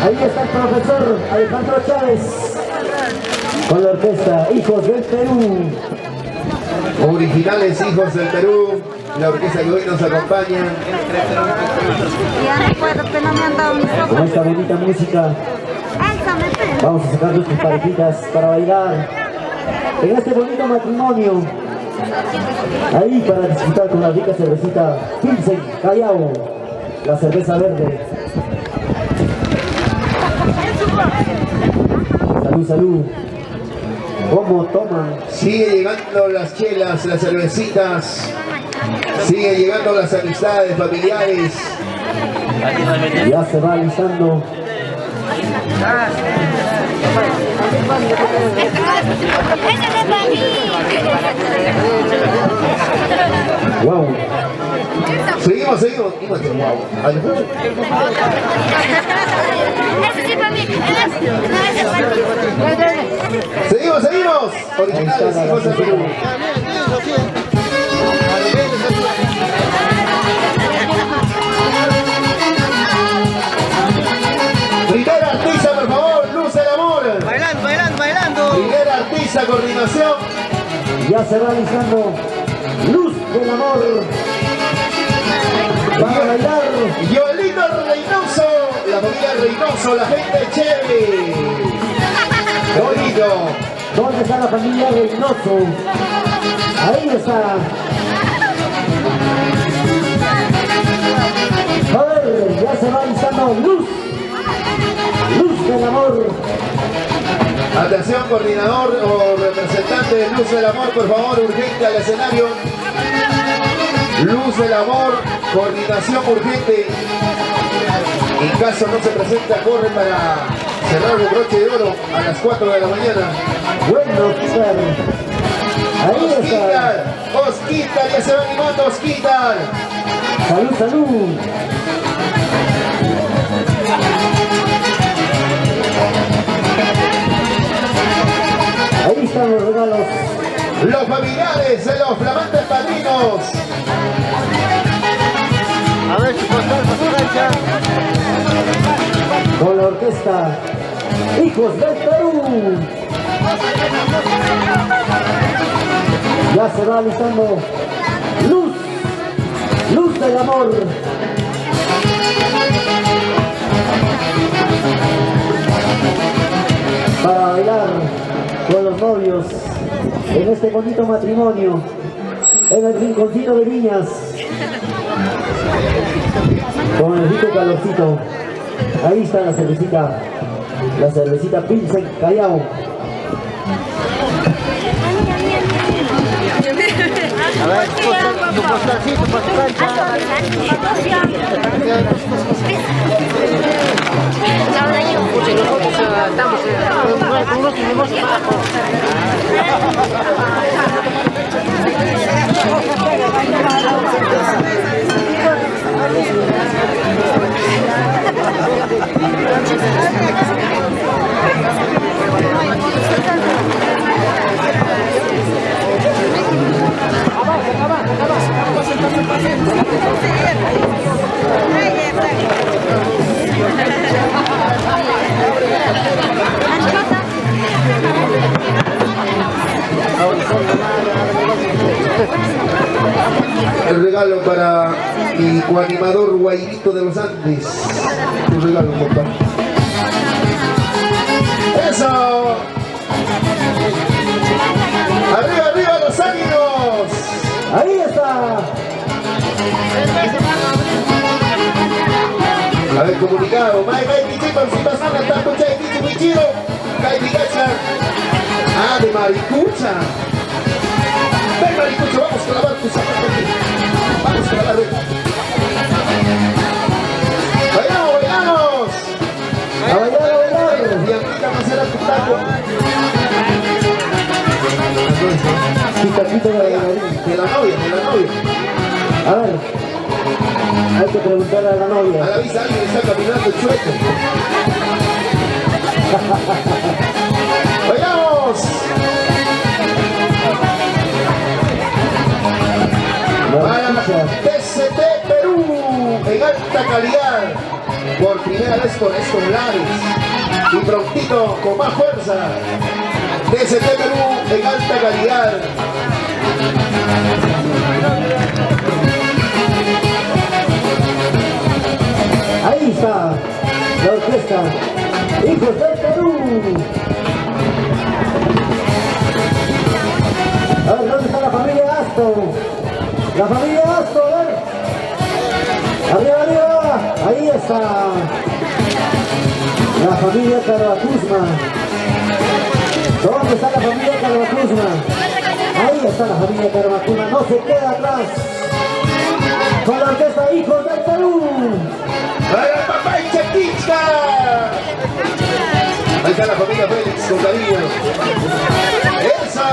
Ahí está el profesor Alejandro Chávez con la orquesta Hijos del Perú. Originales Hijos del Perú, la orquesta que hoy nos acompaña. Ya no puedo, que no me han dado mis ojos. Con esta bonita música vamos a sacar nuestras parejitas para bailar en este bonito matrimonio. Ahí para disfrutar con la rica cervecita Pilsen Callao, la cerveza verde. Salud, salud. ¿Cómo toman? Sigue llegando las chelas, las cervecitas. Sigue llegando las amistades familiares. Ya se va alistando. Wow. Seguimos. Imagínate, wow. Seguimos. Originales Hijos del Perú. Primera artista, por favor, Luz del Amor. Bailando. Primera artista, coordinación. Ya se va alistando Luz del Amor. Va a bailar. Yolito Reynoso, la familia Reynoso, la gente chévere. Yolito. ¿Dónde está la familia Reynoso? Ahí está. A ver, ya se va alistando Luz del Amor. Atención, coordinador o representante de Luz del Amor, por favor, urgente al escenario. Luz del Amor, coordinación urgente. En caso no se presenta, corre para cerrar el broche de oro a las 4 de la mañana. Bueno, Osquitar. Ahí está. Osquitar, ya se va animando Osquitar. Salud. Ahí están los regalos. Los familiares de los flamantes padrinos. A ver, su cancha. Con la orquesta Hijos del Perú. Ya se va alistando Luz, Luz del Amor. Para bailar con los novios en este bonito matrimonio, en el rinconcito de Viñas, con el rico calorcito. Ahí está la cervecita Pilsen Callao. A ver, tu postalcito para tu cancha. Nosotros estamos con unos tenemos abajo. El regalo para mi coanimador Guairito de los Andes. Tu regalo, compa. ¡Eso! ¡Arriba, arriba los ánimos! Ahí está. A ver, comunicado. Mai, pichito, si pasan a tanto chay, pichiro. Kai, picacha. Ah, de maricucha. Ven, maricucha, vamos a clavar tus zapatos aquí. Vamos a clavar. ¡Bailamos, bailamos! A bailar, a bailar. Y aplica más era tu taco. Quita de bailarín. De la novia, de la novia. A ver, hay que preguntarle a la A novia. la vista alguien está caminando chueco. ¡Bailamos! Para TCT Perú, en alta calidad, por primera vez con estos lares y prontito con más fuerza. TCT Perú en alta calidad. Ahí está la orquesta Hijos del Perú. A ver, ¿dónde está la familia Asto? La familia Asto, a ver. Arriba, arriba. Ahí está la familia Carvacuzma. ¿Dónde está la familia Carvacuzma? Ahí está la familia Carvacuzma. No se queda atrás. Con la orquesta Hijos del Perú. ¡Para el papá y Chequicha! Ahí está la familia Félix con cariño. ¡Eso!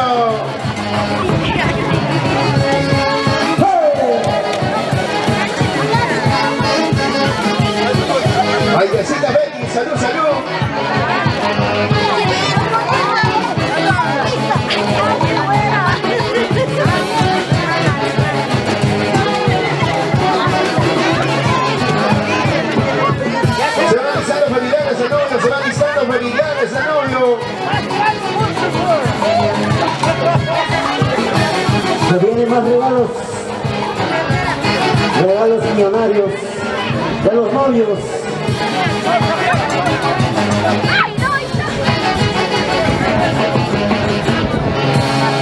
Bailecita Félix, salud, salud. Se van listando familiares de novio, se van listando familiares de novio. Se vienen más regalos. Regalos millonarios de los novios.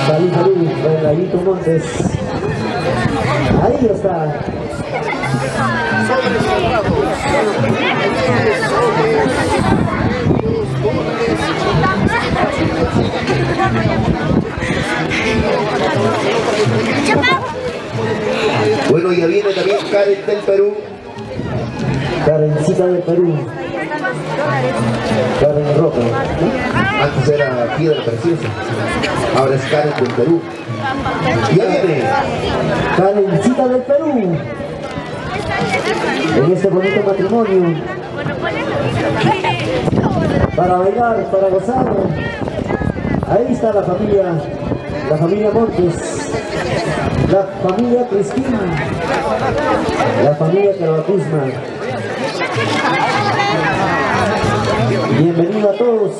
Salud, salud, Regalito Montes. Ahí está. Bueno, ya viene también Karen del Perú. Karencita del Perú. Karen Roca. Antes era Piedra Preciosa. Ahora es Karen del Perú. Ya viene. Karencita del Perú. En este bonito matrimonio. Para bailar, para gozar. Ahí está la familia Montes, la familia Cristina, la familia Carvacuzma. Bienvenido a todos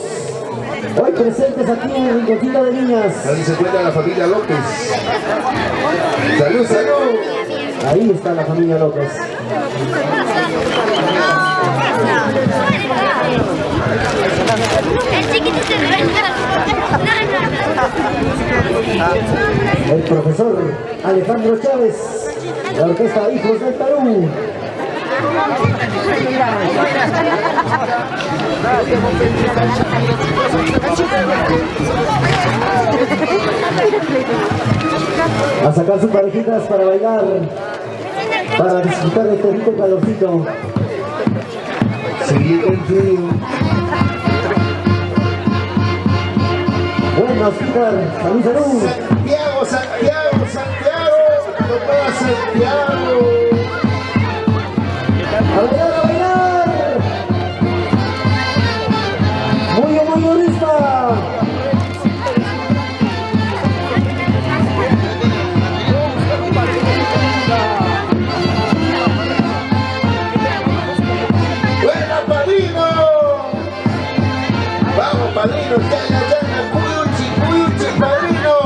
Hoy presentes aquí en el Rinconcito de Niñas. Ahí se encuentra la familia López. Salud, salud. Ahí está la familia López. El chiquito se El profesor Alejandro Chávez, la orquesta Hijos del Perú. A sacar sus parejitas para bailar, para disfrutar de este rico calorcito. Se viene el frío. Bueno, Oscar, salud, salud. Santiago, Santiago, Santiago. Doctora Santiago. ¡A bailar, a bailar! Muy bonita. ¡Buena, padrino! Vamos, padrino, yana, cuyuchi, padrino.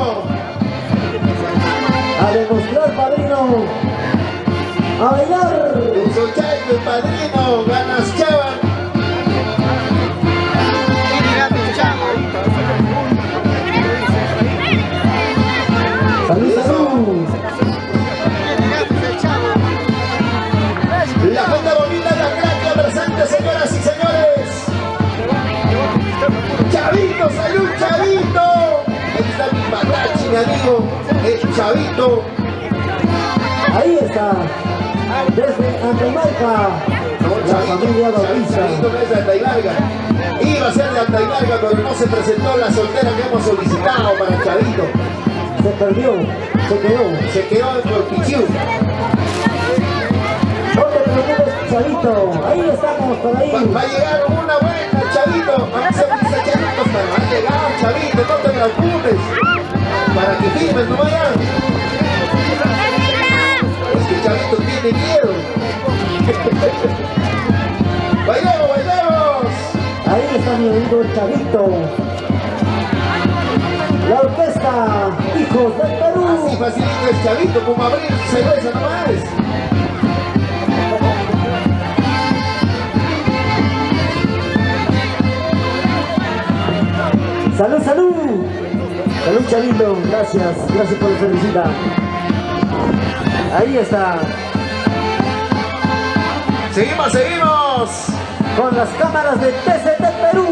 A demostrar, padrino. A bailar. Sochaite, padrino, ganas chavan. Salud, salud. La gente bonita de la craquia presente, señoras y señores. Chavito, salud, Chavito. Ahí está mi patachi, mi amigo, el Chavito. Ahí está. Desde Antaimarca, la familia Bautista. Chavito no es de Antaimarca. Iba a ser de Antaimarca, pero no se presentó la soltera que hemos solicitado para Chavito. Se perdió, se quedó. Se quedó en Corpichiu. No te preocupes, Chavito. Ahí estamos, por ahí. Va a llegar una buena, Chavito. Vamos a hacer unos chavitos, pero va a llegar, Chavito, no te preocupes. Para que firmes, no vayan. Es que Chavito tiene miedo. ¡Bailemos, bailemos! Ahí está mi amigo Chavito. La orquesta Hijos del Perú. Así facilito es Chavito, como abrir cerveza nomás. Salud, salud. Salud, Chavito. Gracias, gracias por la felicita. Ahí está. Seguimos, seguimos. Con las cámaras de TCT Perú.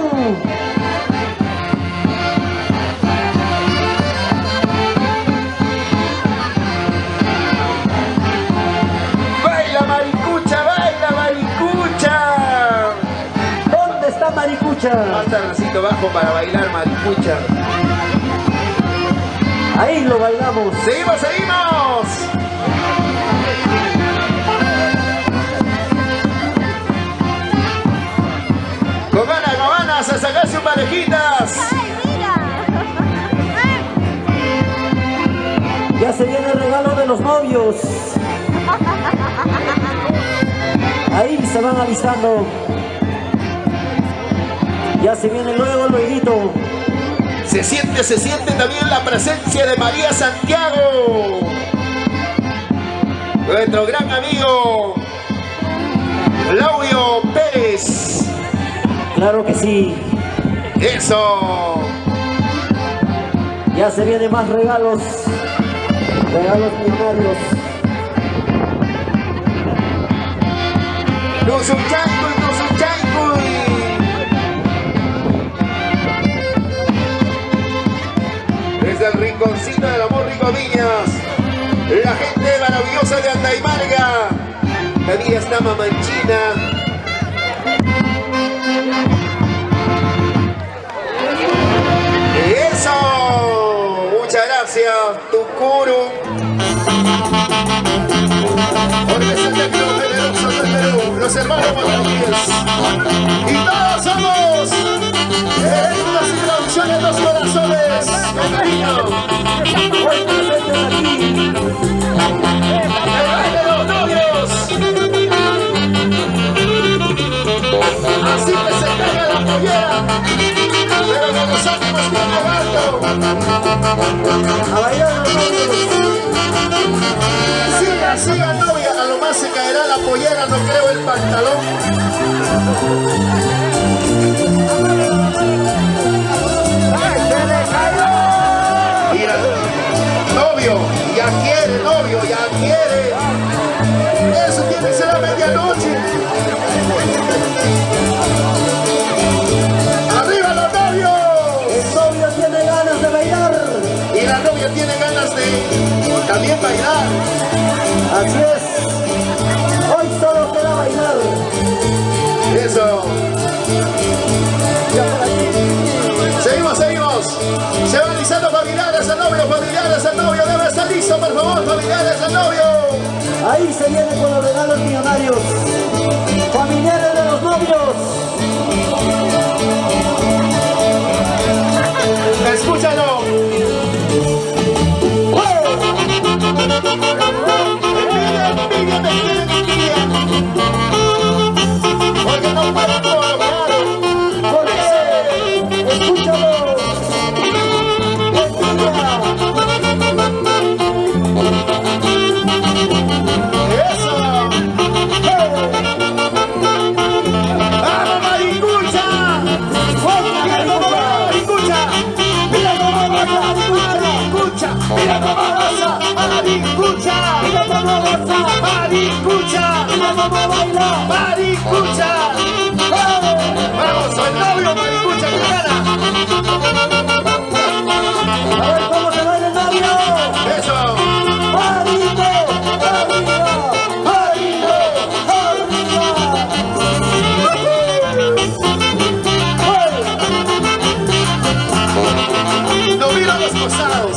¡Baila, maricucha, baila, maricucha! ¿Dónde está Maricucha? Más tardecito bajo para bailar, maricucha. Ahí lo bailamos. ¡Seguimos, seguimos! Con ganas a sacar sus parejitas. Ya se viene el regalo de los novios. Ahí se van alistando. Ya se viene luego, luego. Se siente también la presencia de María Santiago. Nuestro gran amigo Claudio Pérez. Claro que sí. Eso. Ya se vienen más regalos. Regalos millonarios. Nusuchaycuy. Desde el rinconcito del amor Rico Viñas, la gente maravillosa de Antaimarca. Todavía está Mamanchina. ¡Eso! Muchas gracias, Tucuru. Orquesta Generosos del Perú, los hermanos Mataríes. Y todos somos las introducciones de los corazones. Con cariño. Hoy presentes aquí. ¡El baile de los novios! Así que se caga la pollera. Pero como A bailar los novios. Siga, siga, novia. A lo más se caerá la pollera, no creo el pantalón. Mira, novio, ya quiere, novio, ya quiere. Eso tiene que ser a medianoche. ¡Arriba los novios! El novio tiene ganas de bailar. Y la novia tiene ganas de también bailar. Así es. Hoy solo queda bailar. Eso. Seguimos, seguimos. Se van listando familiares al novio debe estar listo, por favor, familiares al novio. Ahí se viene con los regalos millonarios. Familiares de los novios. Escúchalo. Porque no puedo colocar. ¿Por qué? Escúchalo. Eso. ¡Vamos, Maricucha! ¡Mira cómo va, Maricucha! ¡Mira cómo goza, Maricucha! ¡Mira cómo goza, Maricucha! ¡Mira cómo goza, Maricucha! ¡Mira cómo baila, Maricucha! ¡Vamos, al novio, Maricucha, que gana! A ver cómo se baila el novio. ¡Eso! ¡Marito! ¡Arriba! ¡Marito! No miro a los costados,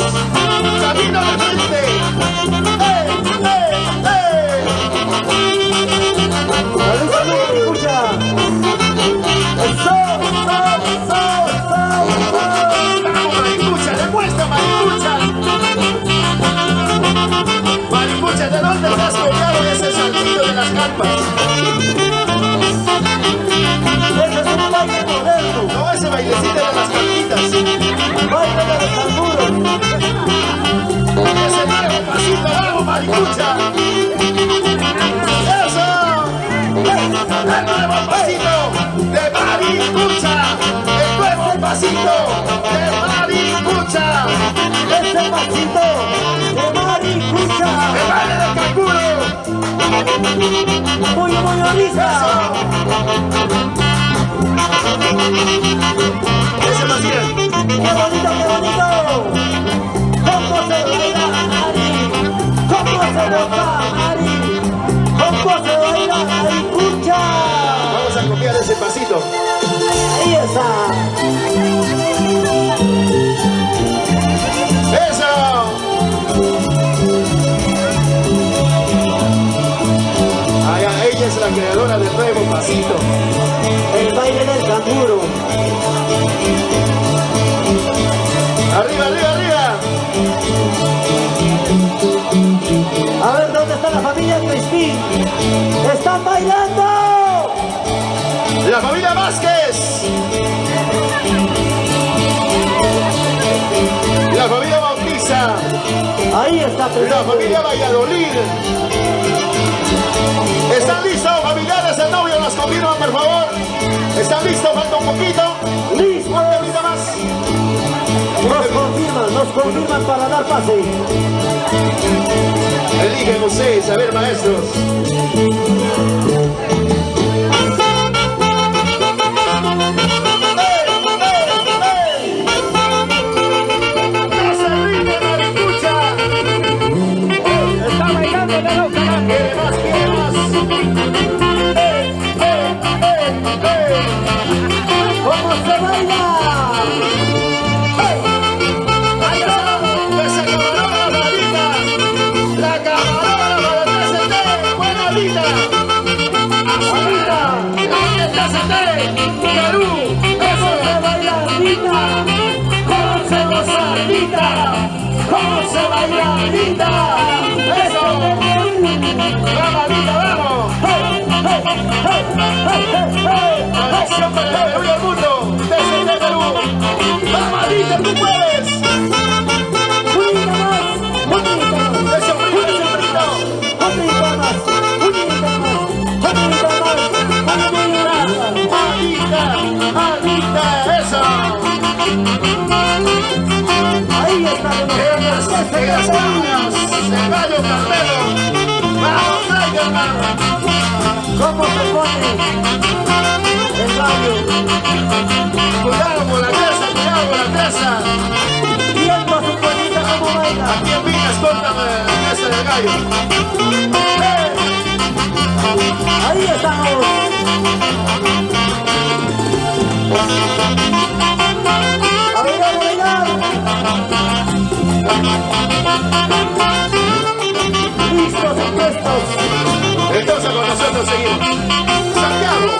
camino de frente. ¡Salud, salud, escucha! ¡Eso! ¡Vamos, Maricucha! ¡Demuestra, Maricucha! Maricucha, ¿de dónde te has copiado ese saltillo de las carpas? ¡Ese es un baile moderno! No, ese bailecito de las carpitas. ¡Baile de los canguros! Ese nuevo pasito, vamos, Maricucha. ¡Eso! El nuevo pasito de Maricucha. El nuevo pasito de Maricucha. ¡Ese pasito de Maricucha! ¡El baile del canguro! ¡Muy, muy bonita! Ese más bien. ¡Qué bonito, qué bonito! ¿Cómo se baila, Mari? ¿Cómo se goza, Mari? ¿Cómo se baila, Maricucha? Vamos a copiar ese pasito. Ahí está. ¡Eso! Ella es la creadora del nuevo pasito. El baile del canguro. ¡Arriba, arriba, arriba! A ver, ¿dónde está la familia Cristín? ¡Están bailando! ¡La familia Vázquez! ¡La familia Bautiza! Ahí está presente. ¡La familia Valladolid! ¿Están listos, familiares del novio? ¿Las confirman, por favor? ¿Están listos? Falta un poquito. ¡Listo! Un poquito más. Nos confirman para dar pase. Eligen ustedes, a ver, maestros. ¡No se rinde, Maricucha! Está bailando de loca. ¡Quiere más, quiere más! ¿Cómo se baila? ¡Ahí está! ¡Esa camarona, Marita! ¡La camarona para el TST! ¡Buena vida! ¡Ahorita! ¡El TST! ¡Perú! ¿Cómo se baila, Rita? ¿Cómo se goza, Rita? ¿Cómo se baila, Rita? ¡Eso! ¡Vamos, Marita, vamos! ¡La acción para el Perú y el mundo! ¡TST Perú! ¡Vamos, Marita, tú puedes! en las cámaras, el gallo Carmelo. ¡Vamos, Tigerman! ¿Cómo se pone el gallo? Cuidado con la casa, cuidado con la casa. Viendo a su cuerita como baila. Aquí en Viñas cortan la casa del gallo. Ahí estamos. A bailar, a bailar. Listos y puestos. Entonces con nosotros seguimos. Santiago,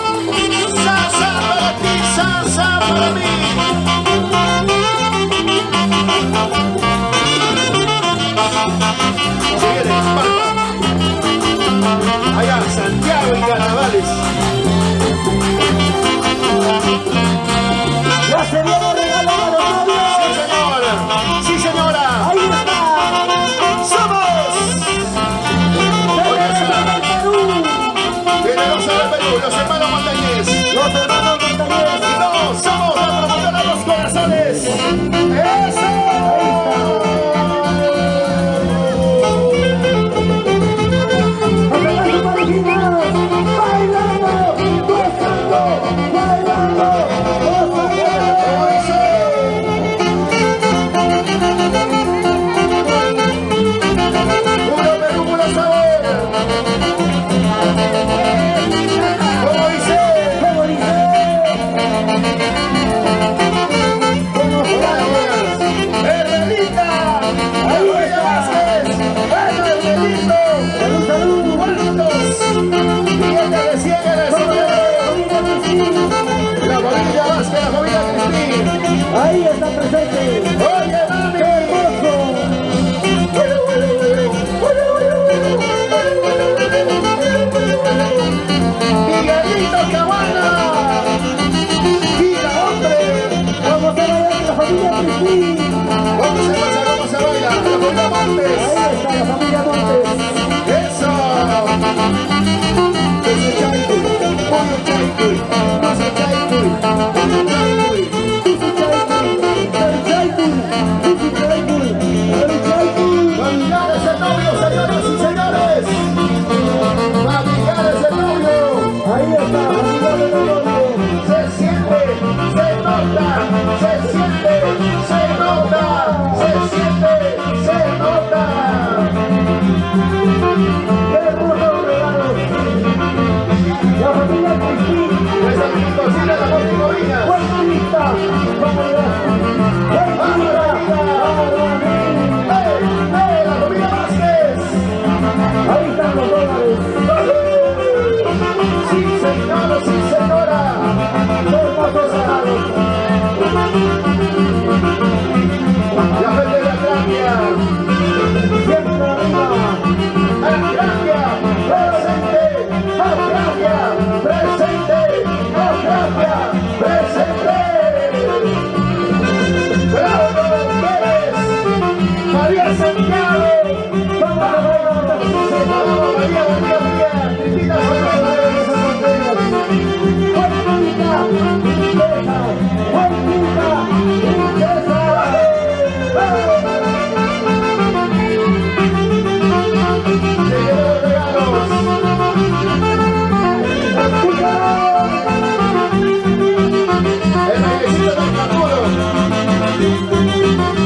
salsa para ti, salsa para mí. Sigue Esparta. Allá, Santiago y Carnavales. Ya se viene el regalo para los novios. Sí, señora. Sí, señora. Ahí está. ¡Somos! Oye, Del Perú. viene los de Perú, los hermanos Montañez. Los hermanos Montañez. Y no, somos la promotora de los corazones. ¡Eso! ¡Puro Perú, puro sabor! ¿Cómo dice? ¡Hermelita! ¡Hermelita Vázquez! ¡Eso, Hermelito! ¡Cuántos! ¡Billetes de 100 en el sombrero! La familia Vázquez, la familia Cristín. Ahí está presente. ¡Oye, mami! ¡Miguelito Cabana! ¡Mira, hombre! Vamos a bailar con la familia Cristín. ¿Cómo se pasa? ¿Cómo se baila? La familia Montes. Ahí está la familia Montes. ¡Eso! ¡Eso chaicuy! ¡Pollo chaicuy! ¡Eso chaicuy! ¡Pollo chaicuy! ¡Familiares el novio, señoras y señores! ¡Familiares el novio! Ahí está, familiares del novio. ¡Se siente! ¡Se nota! ¡Se siente! ¡Se nota! ¡Se siente! ¡Se nota! ¡Qué hermosos regalos! La familia Cristín. ¡Desde el cocina de la Mónica Viñas! ¡Buena lista! ¡Vamos a ver! ¡Buena lista! ¡Hey! ¡Hey! ¡La familia Vázquez! Ahí están los dólares. ¡Sí, señor! ¡Sí, señora! Hermosos regalos. ¡La gente de Atlania! Siempre arriba. ¡Atlania! ¡Presente! ¡Atlania! ¡Presente! ¡Atlania! ¡Presente! ¡Bravo, Pérez! ¡María Santiago! Vamos a bailar. ¡Vamos, María, María, María! ¡Cristina Fernández! ¡Buenita! ¡Princesa! ¡Buenita! ¡Princesa! ¡Lleguen los regalos! ¡El bailecito del Capuro!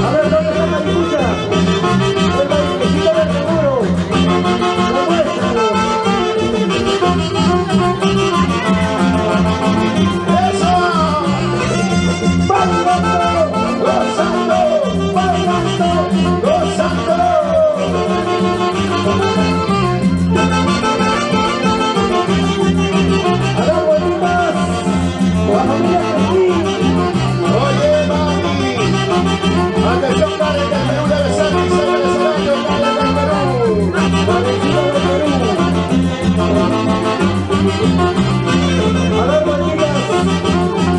A ver, ¿dónde está la dibuja? El bailecito del seguro. Demuéstralo. ¡Eso! ¡Bailando! ¡Gozando! ¡Bailando! ¡Gozando! ¡A las bolitas! ¡La familia Cristín! Oye, mami, atención, Karen del Perú debe ser vicevenezolano, Karen del Perú. ¡La vecina del Perú! ¡A las bolitas!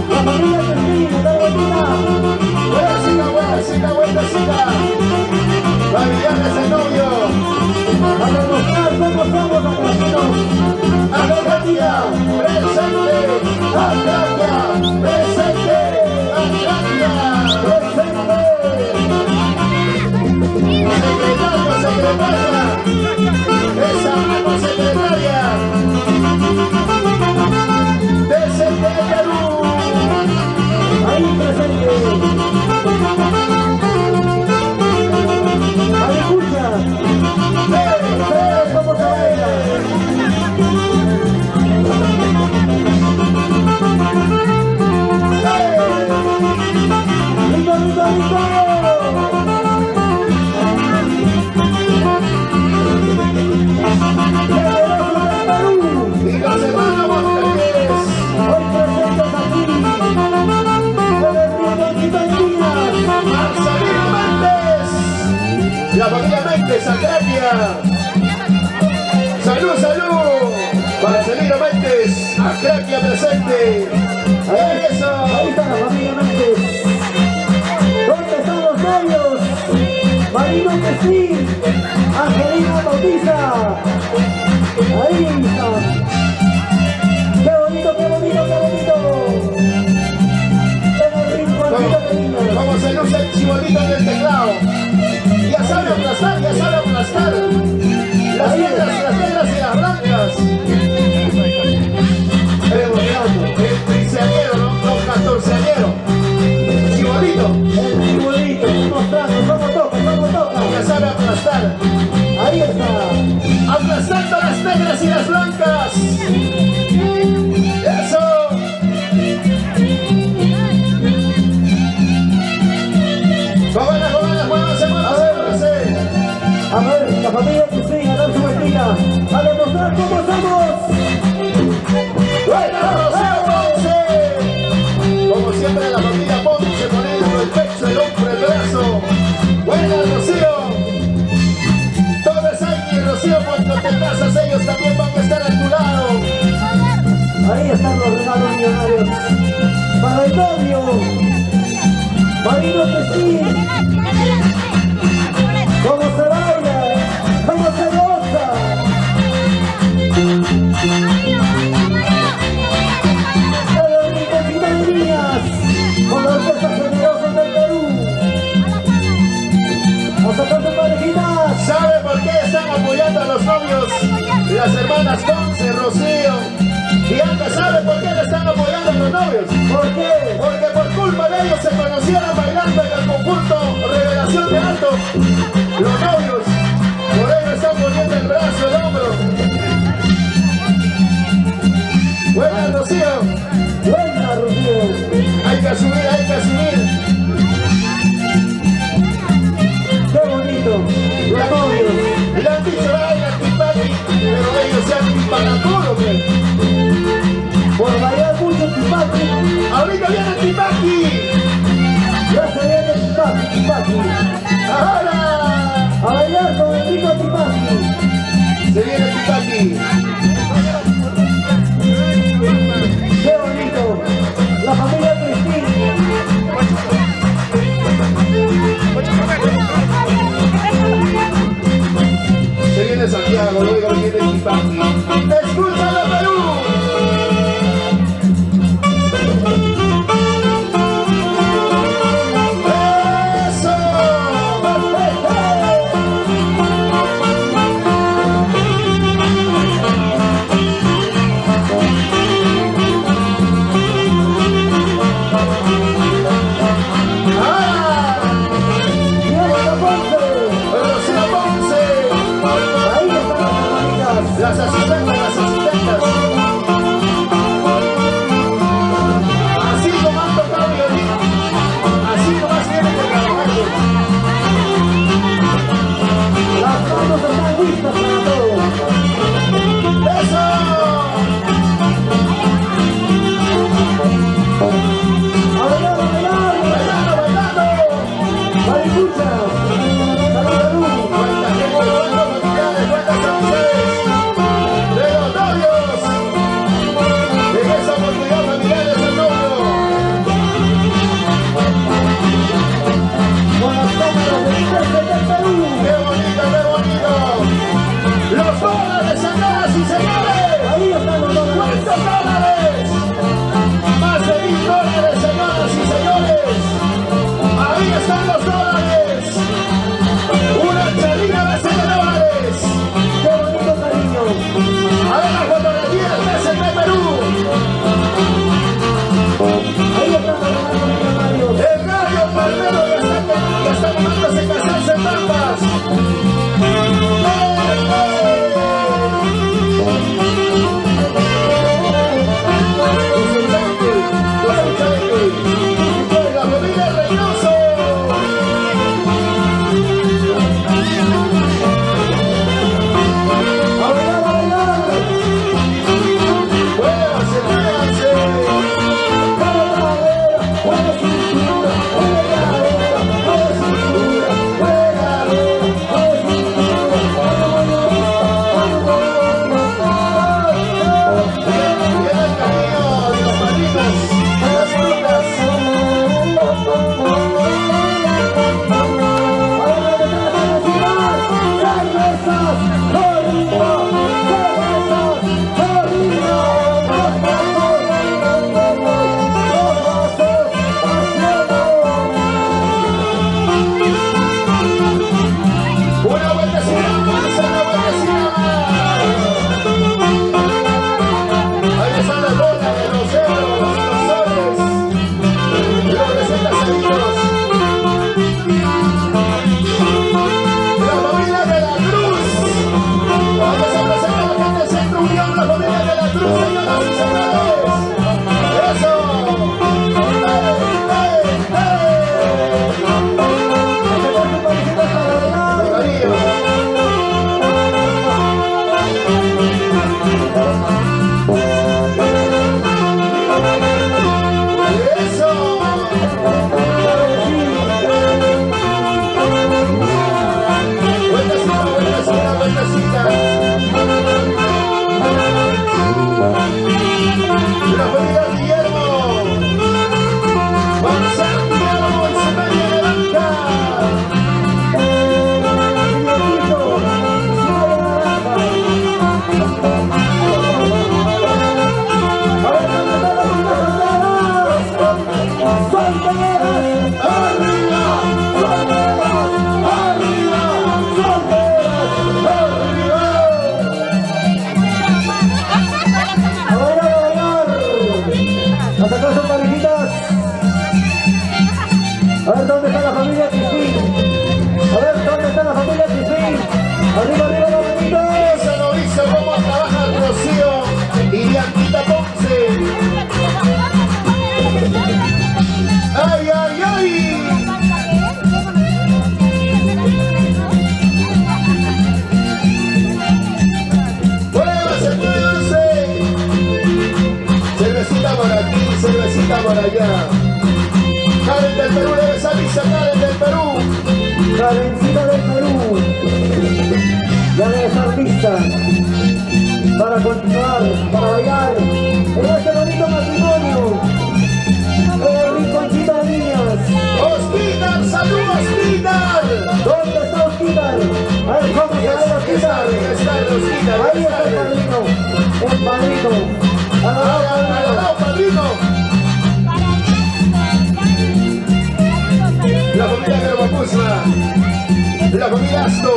¡La familia Cristín! ¡A las bolitas! Buenecita, buenecita, buenecita. Familiares el novio. ¡A demostrar cómo somos argentinos! Atlania, presente. Atlania, presente. Atlania, presente. Paya, esa mano secretaria desde el Perú. Ahí presente. Ahí escucha. ¿Cómo se baila? ¡Rico, rico, rico! Y los hermanos Montañez. Hoy presentes aquí. Marcelino Méndez, la familia Méndez, Acratia. Salud, salud. Marcelino Méndez, Acratia presente. Eso. Ahí está la familia Méndez. ¿Dónde están los novios? Marino Cristín, Angelina Bautista. Ahí está. ¡Qué bonito, qué bonito, qué bonito! En el rinconcito de niños. Como se luce el chibolito en el teclado. Ya sabe aplastar, ya sabe aplastar. Las negras y las blancas. El treceañero, ¿no? Los catorceañeros. Chibolito. El chibolito, mostrando cómo toca, cómo toca. Ya sabe aplastar. Ahí está. Aplastando las negras y las blancas. Eso. Jóvenes, jóvenes, muévanse, muévanse. A ver, la familia Cristín, a dar su vueltita. A demostrar cómo somos. ¡Buena Rocío Ponce! Como siempre la familia Ponce poniendo el pecho, el hombro, el brazo. ¡Buena Rocío! Todo es Añi y Rocío, cuando te casas ellos también van a estar a tu lado. Ahí están los regalos millonarios. Para el novio. Marino Cristín. ¿Cómo se baila? ¿Cómo se goza? El rinconcito de niñas. Con la orquesta generosa del Perú. A sacar sus parejitas. ¿Sabe por qué están apoyando a los novios? Las hermanas Ponce, Rocío. Bianca, ¿sabe por qué le están apoyando a los novios? ¿Por qué? Porque por culpa de ellos se conocieron bailando en el conjunto Revelación de Alto. Los novios, por ello están poniendo el brazo, el hombro. Buena, Rocío. Buena, Rocío. Hay que subir, hay que subir. Qué bonito. Los novios. Le han dicho, ay, antipati, pero ellos se han antipatado, ¿qué? Por bailar mucho Tipaki. Ahorita viene antipati. Ya se viene Tipaki. Ahora A bailar con el rico Tipaki. se viene antipati. Qué bonito. La familia Cristín. Se viene Santiago, luego viene Antipati. ¡Escúchalo, Perú! ¡Eso! ¡Ah! Diego Ponce. ¡Rocío Ponce! Ahí están las hermanitas. Las asistentas, las asistentas. Así tomando cambio, así nomás tienen que trabajar. Las manos están listas para todo. ¡Eso! A bailar, a bailar. ¡Bailando, bailando! Maricuchas. Salud, salud. ¡Cuánta gente, cuántos familiares, cuántas amistades! ¡De los novios! ¡En esa oportunidad familiares del novio! Con las cámaras del Presidente del Perú. ¡Qué bonito, qué bonito! ¡Los dólares, señoras y señores! Ahí están los dos. ¡Cuántos dólares! ¡Más de $1000, señoras y señores! ¡Ahí están los dólares! está por allá. Karen del Perú, debe salir, Karen del Perú. Karencita del Perú. Ya debe estar lista para continuar, para bailar en este bonito matrimonio. El rinconcito de niñas. Osquitar, saludos, Osquitar. ¿Dónde está Osquitar? A ver cómo se ve Osquitar. Ahí está el padrino. El padrino. Al lado, padrino. La familia Carvacusna. La familia Asto.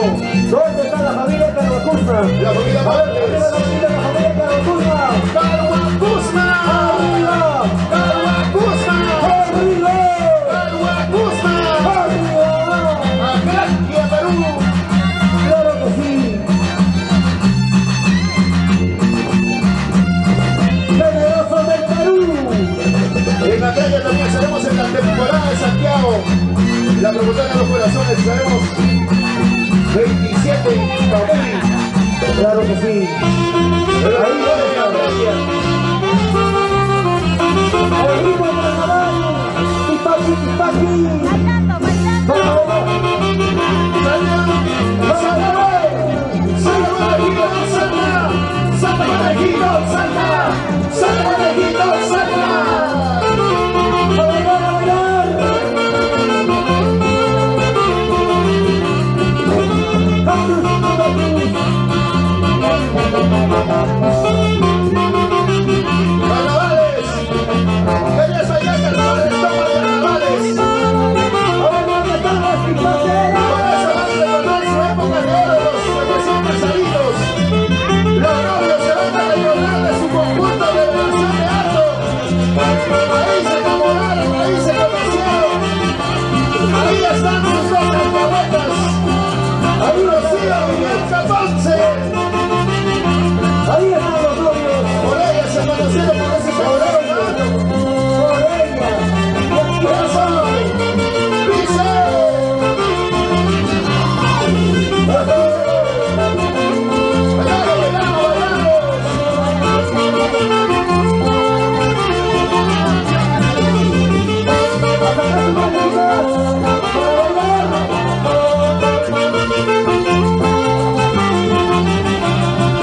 ¿Dónde está la familia Carvacusna? La familia Márquez. La familia Carvacusna. Carvacusna. ¡Arriba! Carvacusna. ¡Arriba! Carvacusna. ¡Arriba! Acá y a Perú. ¡Claro que sí! ¡Generosos del Perú! En Acaya también estaremos en la temporada de Santiago. La promotora de los corazones estaremos 27 en Camuy. ¡Claro que sí! Ahí está Acaya. ¡El ritmo del carnaval! ¡Tipaki, tipaki! Bailando, bailando. ¡Vamos! Ahí están los novios. Por ella se conocieron por ese cabrón. Por ella.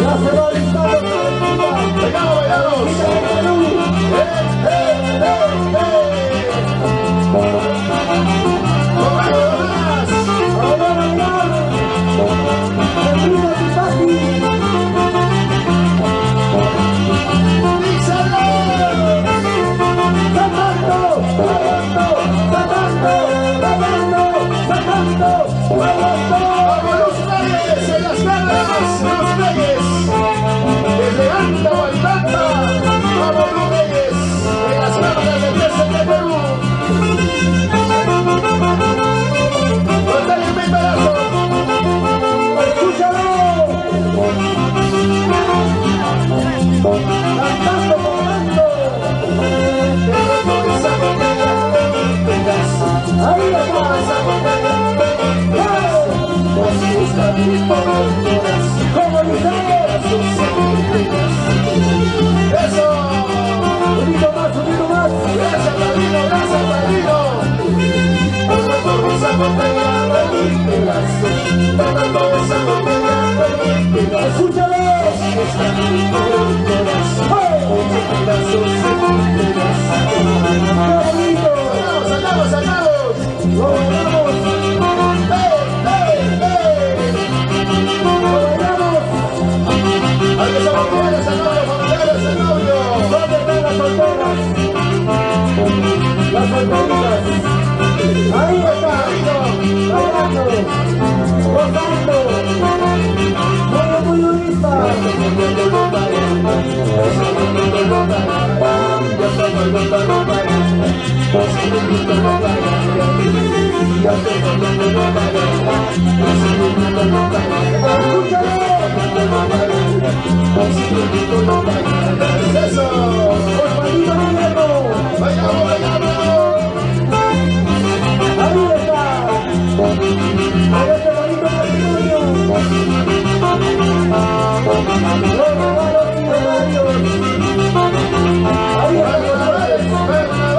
Ya se va listando como dice. Eso. Un poquito más, un poquito más. Gracias, padrino, gracias, padrino. Esa botella de mi corazón, tomando esa botella de mi corazón. Escúchalo. Está en mi corazón, muchos pedazos en mi corazón. ¡Qué bonito! ¡Sacamos, sacamos! ¡Lo bailamos! ¡Lo bailamos! ¡Aquí estamos familiares, el novio, familiares, el novio! ¿Dónde están las solteras? Las solteritas. Ahí está. Bailando. Gozando. Muy bonita. ¡Eso! Osvaldo Guillermo. ¡Bailamos, bailamos! Ahí está. En este bonito matrimonio. Los regalos millonarios. Ahí está.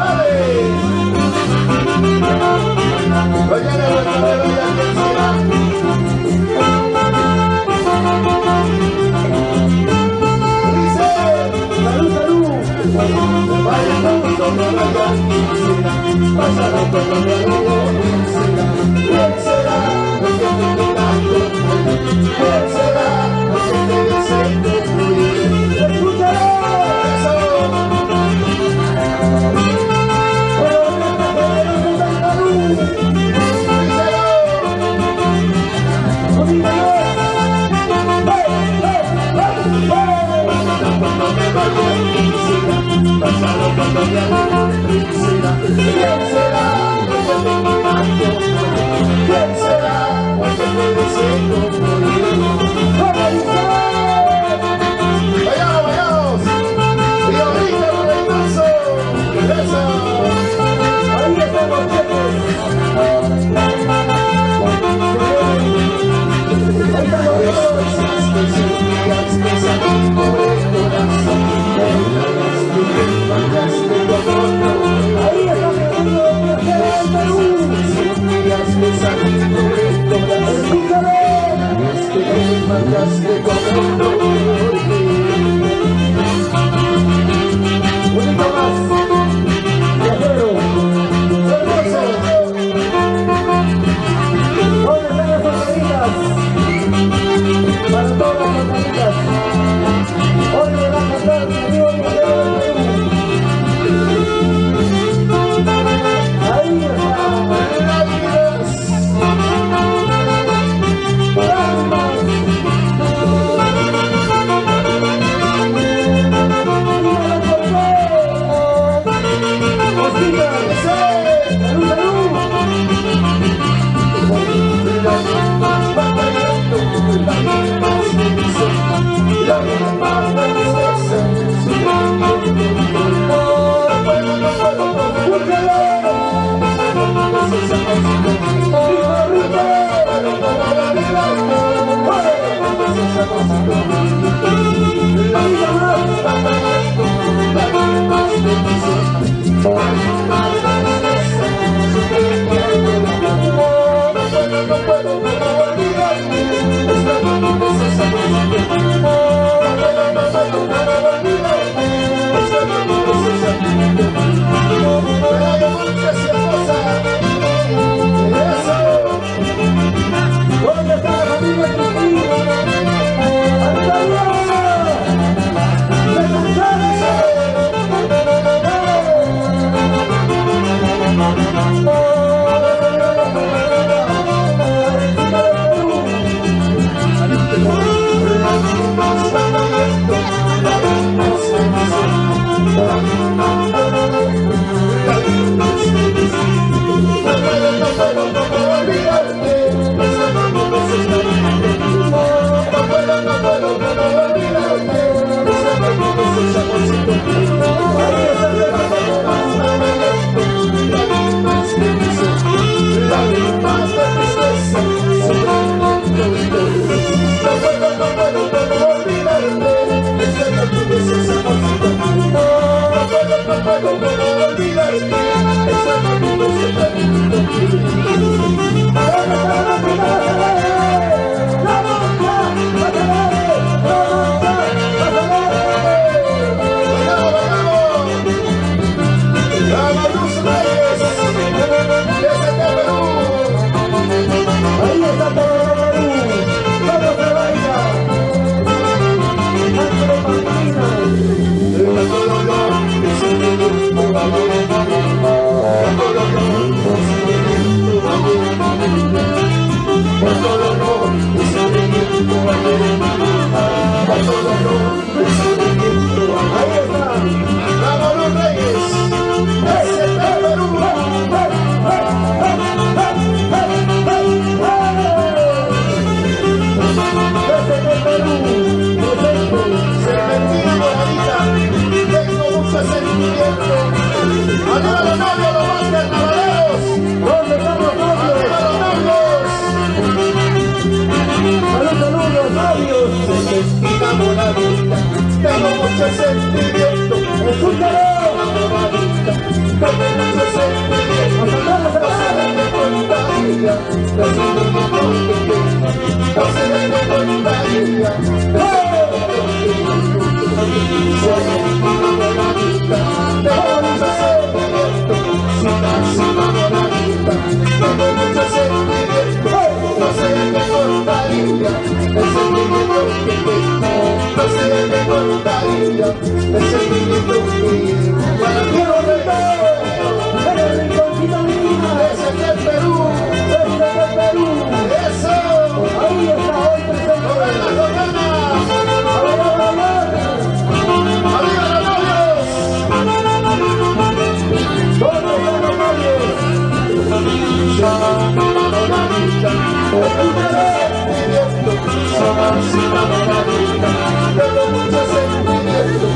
Tengo mucho sentimiento,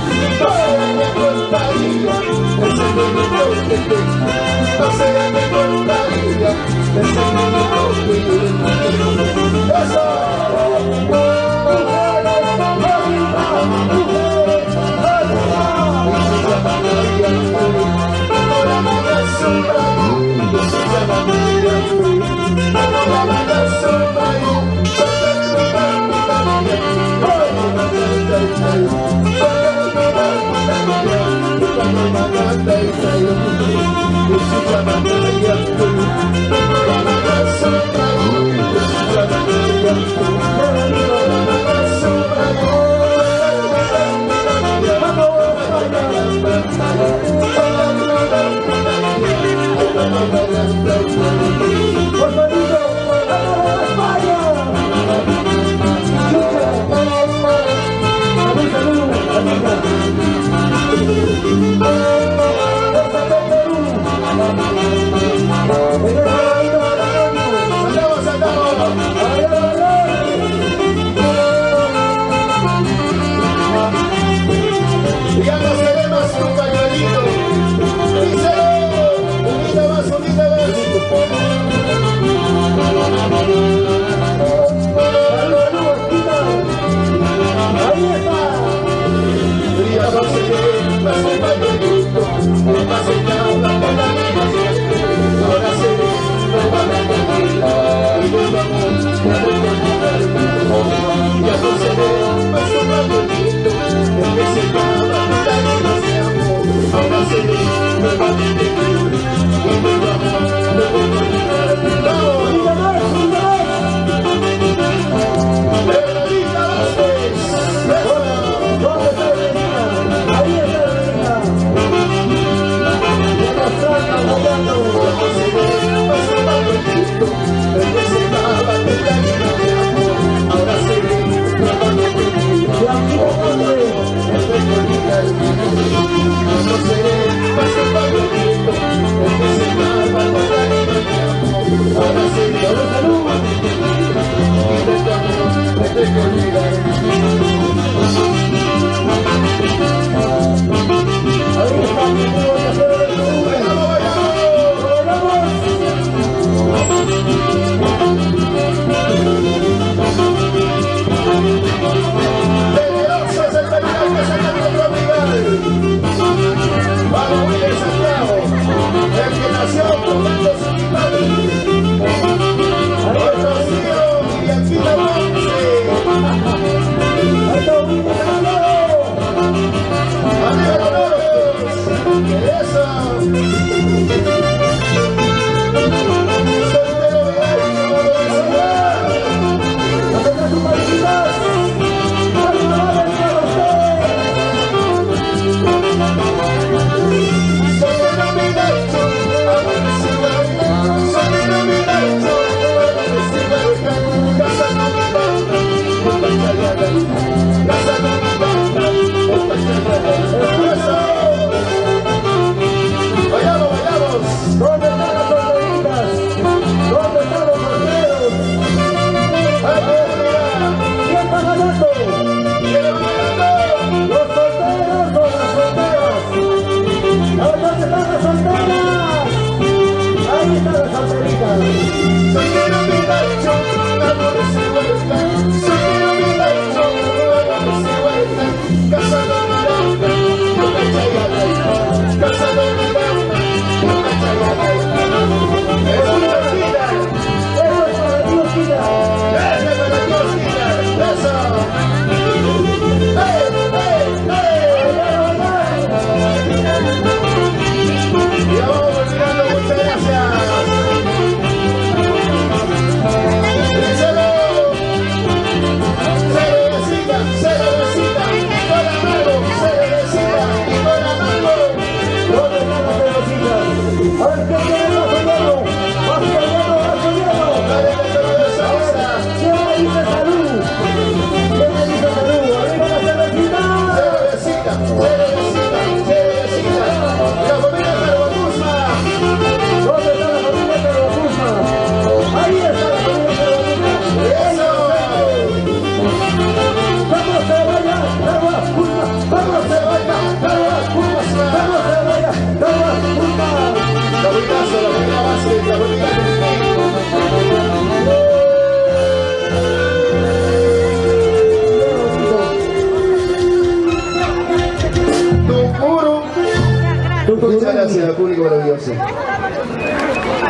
Muchas gracias al público maravilloso.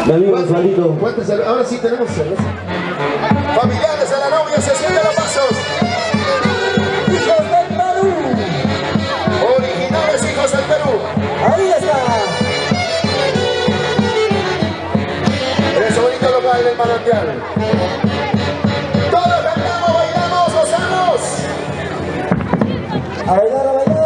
Mi amigo Osvaldito. Ahora sí tenemos cerveza. Familiares a la novia, se sienten los pasos. ¡Hijos del Perú! Originales hijos del Perú. ¡Ahí está! En ese bonito local del manantial. ¡Todo! A bailar, a bailar.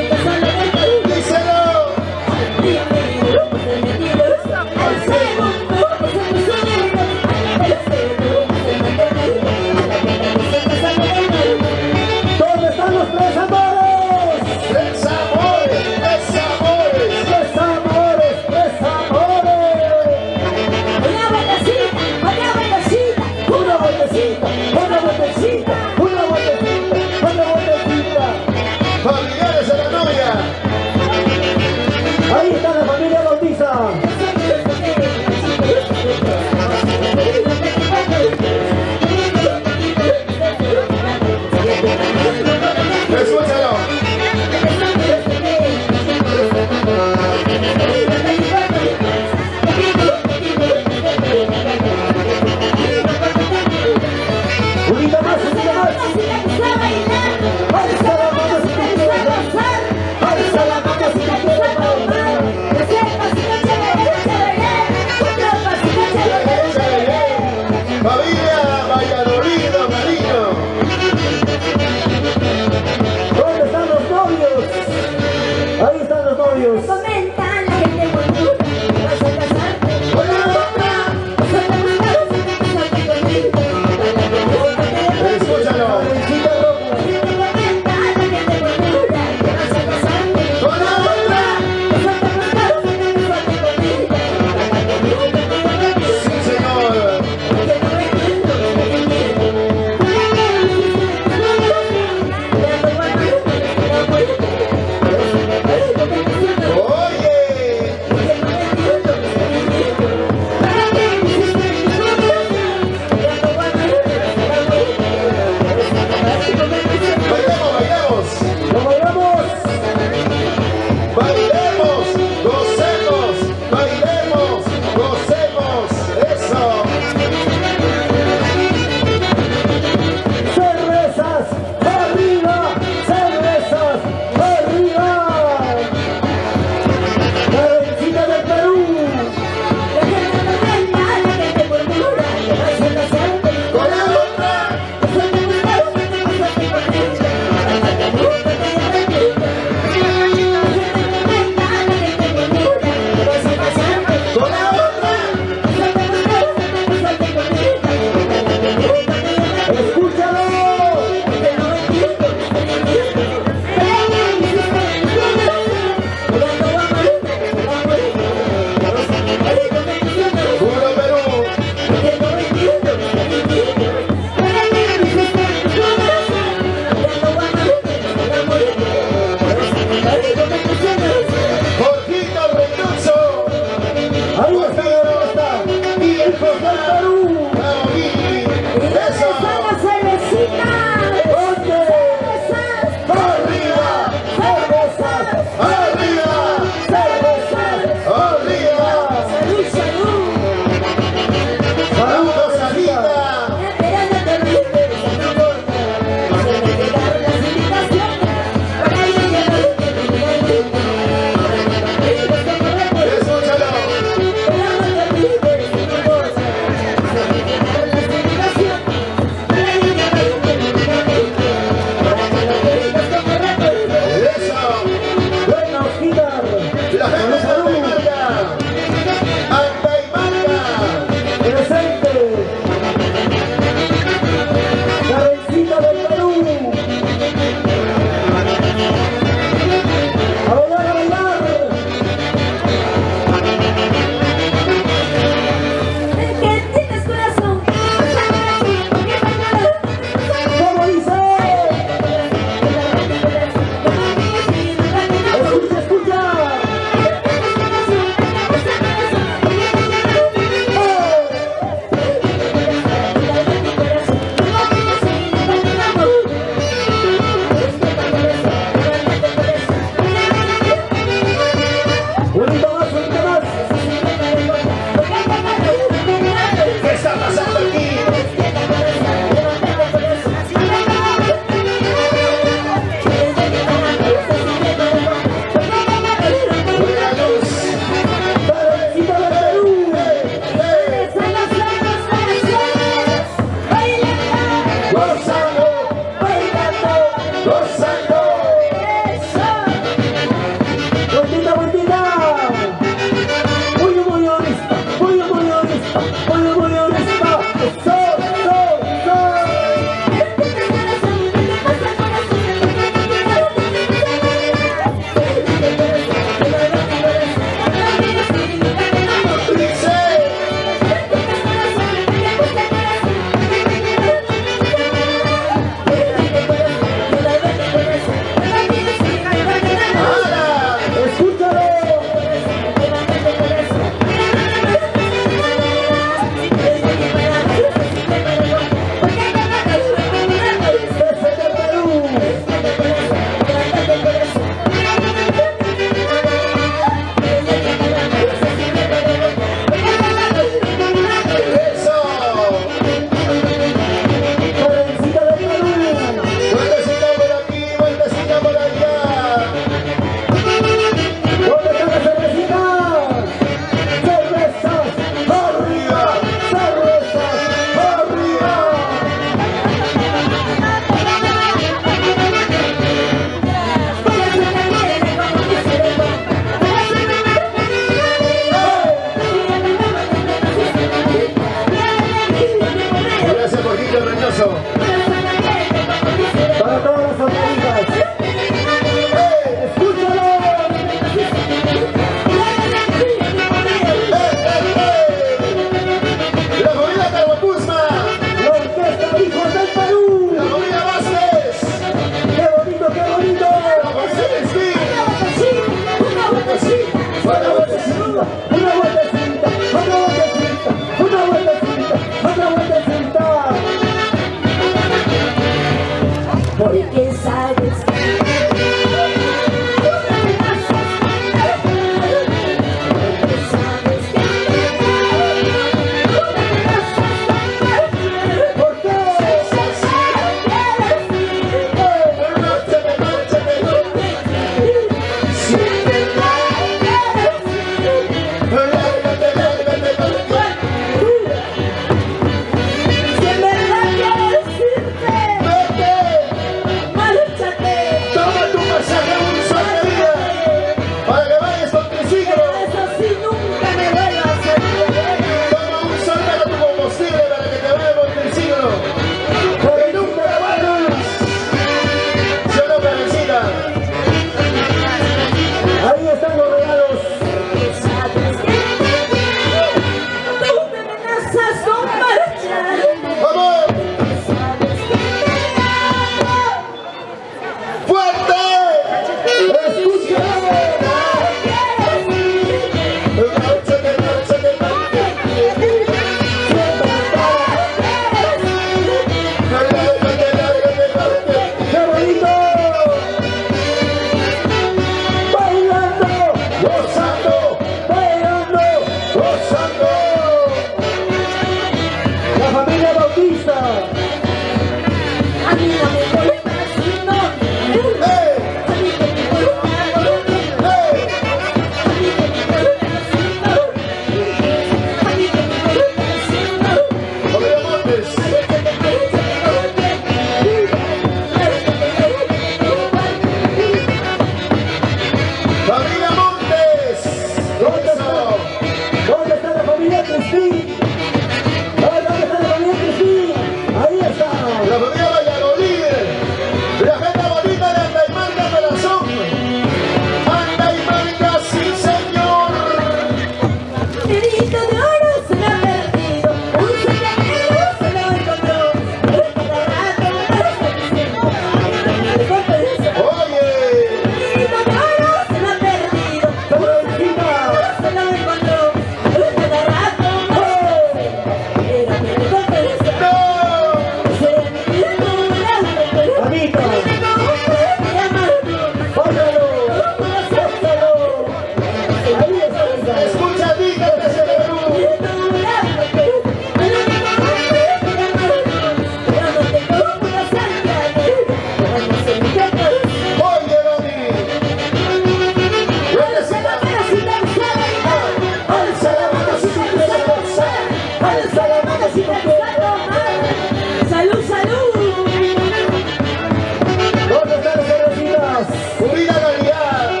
Subida calidad.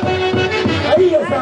Ahí está.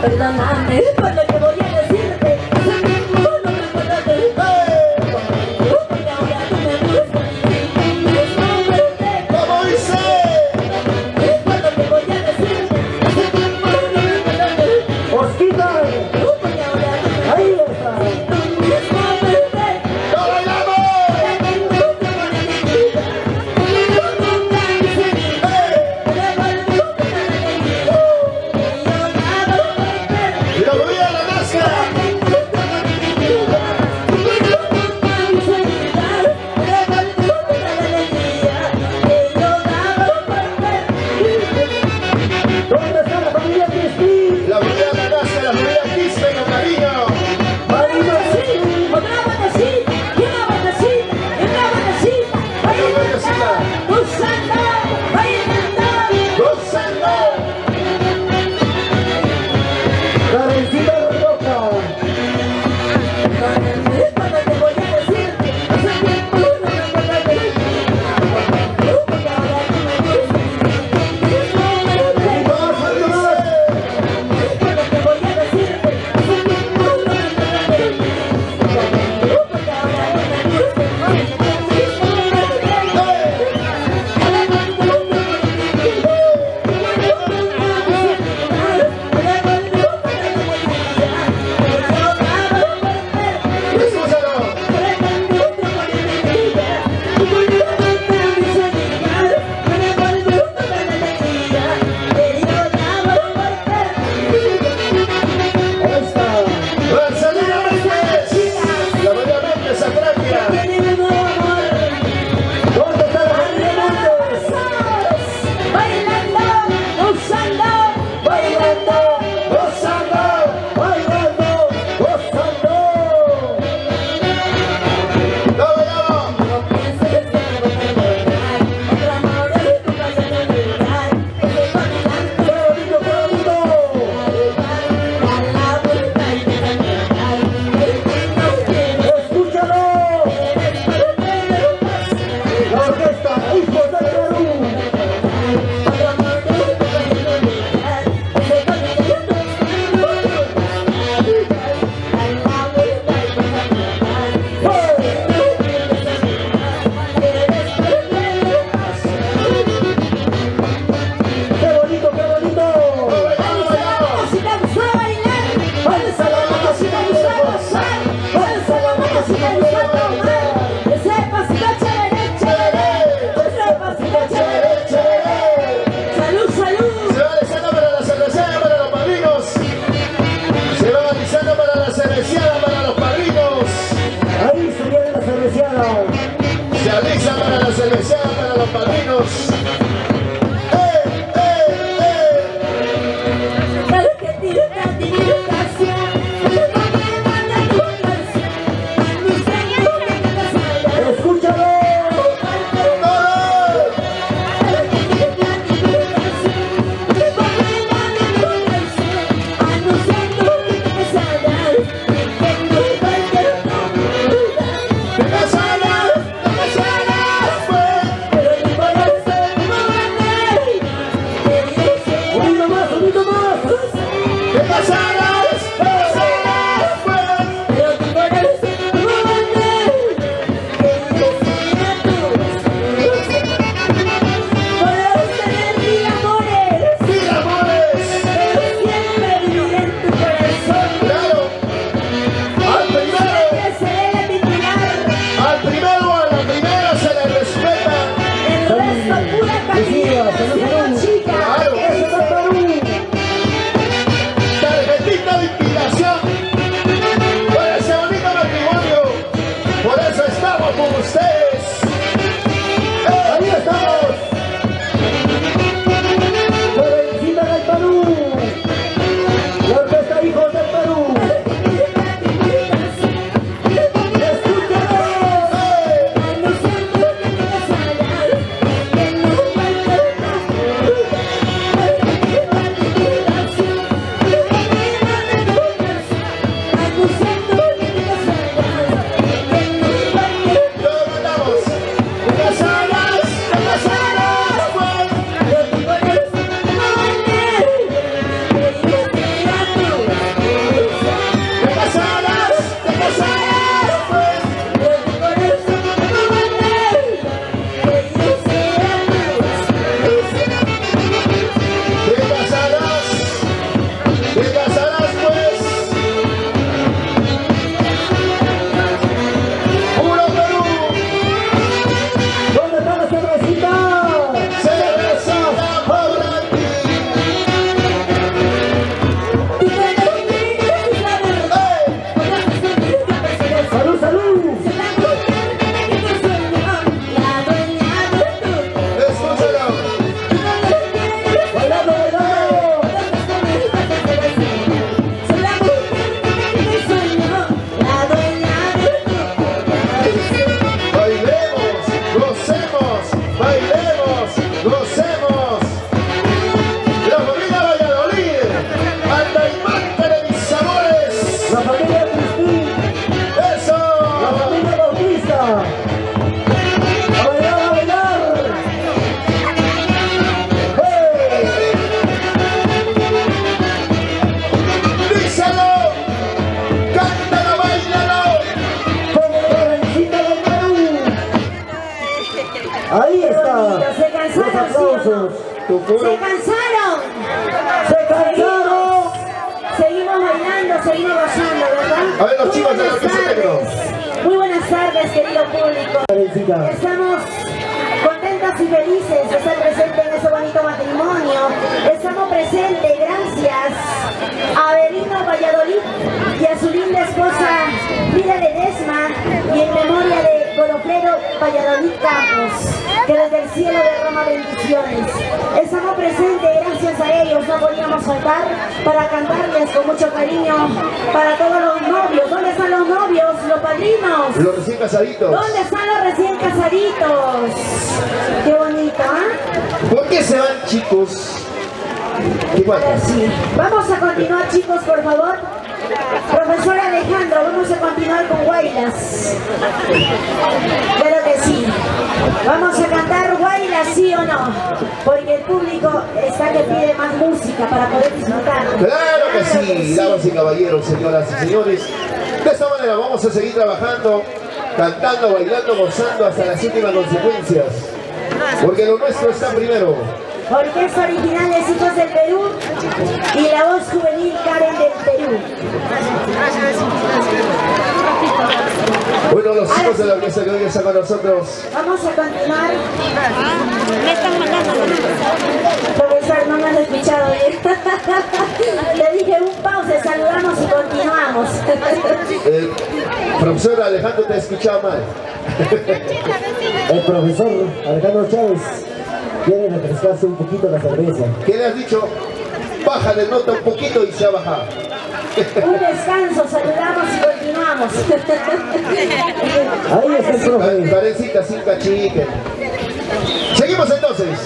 Perdóname por lo que voy a decirte. Hace tiempo no me acuerdo de ti. Porque ahora tú me buscas sin mismo verte. ¿Cómo dice? Por lo que voy a decirte. Hace tiempo no me acuerdo de ti. Osquita. Porque ahora tú me Ahí buscas está. sin mismo verte. ¡Lo bailamos! ¡Lo voy a la máscara! ¿Dónde está la familia Crispín? ¡La voy a la máscara! ¡La voy a quispe con cariño! Karencita Roca. Ahí está. ¡Rosalía Méndez! ¡La voy a ver esa tráquea! ¿Dónde está la familia Montes? Bailando, gozando, Bailando, gozando, bailando, gozando. ¡Lo bailamos! ¡Qué bonito, qué bonito! ¡Escúchalo! La orquesta Hijos del Perú. ¡Qué bonito, qué bonito! Si te gustó bailar, alza la mano si te gustó gozar, alza la mano si te gustó tomar, ese pasito chévere, chévere, ese pasito chévere, chévere. Salud, salud. Se va alisando para la cerveceada, para los padrinos. Se va alisando para la cerveceada, para los padrinos. Ahí se viene la cerveceada. Se alisa para la cerveceada, para los padrinos. Claro que tira canción, me manda tu canción, mi sueño que te salga. ¡Escúchalo! Ahí está. Se cansaron, Los aplausos. Se cansaron. Se cansaron. Seguimos bailando, seguimos gozando, ¿verdad? A ver, los chicos de la Muy Orquesta buenas Negro. tardes. Muy buenas tardes, querido público. Karencita. Estamos contentos y felices de estar presentes en este bonito matrimonio. Estamos presentes gracias a Avelino Valladolid y a su linda esposa Frida Ledesma y en memoria de Godofredo Valladolid Campos, que desde el cielo derrama bendiciones. Estamos presentes gracias a ellos, no podíamos faltar para cantarles con mucho cariño para todos los novios. ¿Dónde están los novios, los padrinos? Los recién casaditos. ¿Dónde están los recién casaditos? Qué bonito, ¿ah? ¿Por qué se van, chicos? Igual. Sí. Vamos a continuar, chicos, por favor. Profesor Alejandro, vamos a continuar con Guaylas. Claro que sí. Vamos a cantar Guaylas, ¿sí o no? Porque el público está que pide más música para poder disfrutar. Claro que sí, damas y caballeros, señoras y señores. De esta manera vamos a seguir trabajando, cantando, bailando, gozando hasta las últimas consecuencias. Porque lo nuestro está primero. Orquesta Originales Hijos del Perú y la voz juvenil Karen del Perú. Bueno, los chicos de la orquesta que hoy están con nosotros. Vamos a continuar. Me están mandando. Profesor, no me has escuchado bien. Le dije un pause, saludamos y continuamos. Profesor Alejandro, te he escuchado mal. El profesor Alejandro Chávez quiere refrescarse un poquito la cerveza. ¿Qué le has dicho? Bájale nota un poquito y se ha bajado. Un descanso, saludamos y continuamos. Ahí está el profe. Karencita, sin cachique. Seguimos entonces.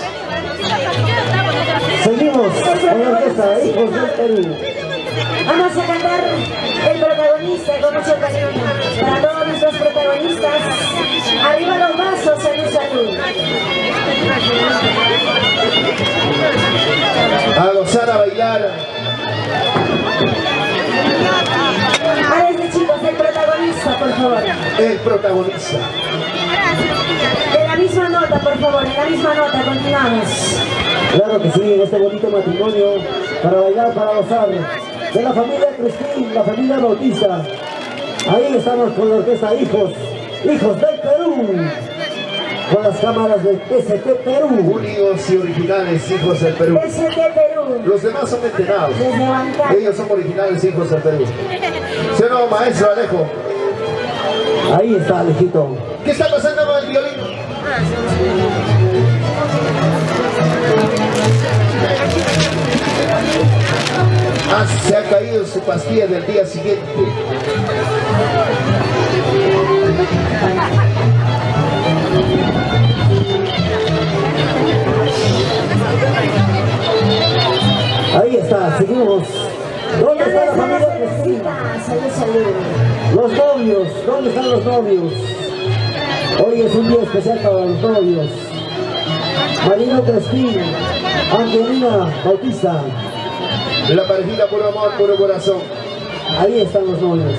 Seguimos con la orquesta Hijos del Perú. Vamos a cantar el protagonista con mucho cariño. Para todos nuestros protagonistas, arriba los vasos, salud, salud. A gozar, a bailar. Párense, chicos, el protagonista, por favor. El protagonista. En la misma nota, por favor, en la misma nota, continuamos. Claro que sí, en este bonito matrimonio, para bailar, para gozar. De la familia Cristín, la familia Bautista. Ahí estamos con la orquesta Hijos del Perú. Con las cámaras de TCT Perú. Únicos y originales hijos del Perú. Desde Perú, Los demás son entrenados. desde Huancayo. Ellos son originales hijos del Perú. ¿Sí o no, maestro Alejo? Ahí está Alejito. ¿Qué está pasando con el violín? Ah, se ha caído su pastilla del día siguiente. Ahí está, seguimos. ¿Dónde está la ¿Dónde familia están las Cristín? cervecitas? Salud, salud. Los novios, ¿dónde están los novios? Hoy es un día especial para los novios. Marino Cristín, Angelina Bautista. La parejita puro amor, puro corazón. Ahí están los novios.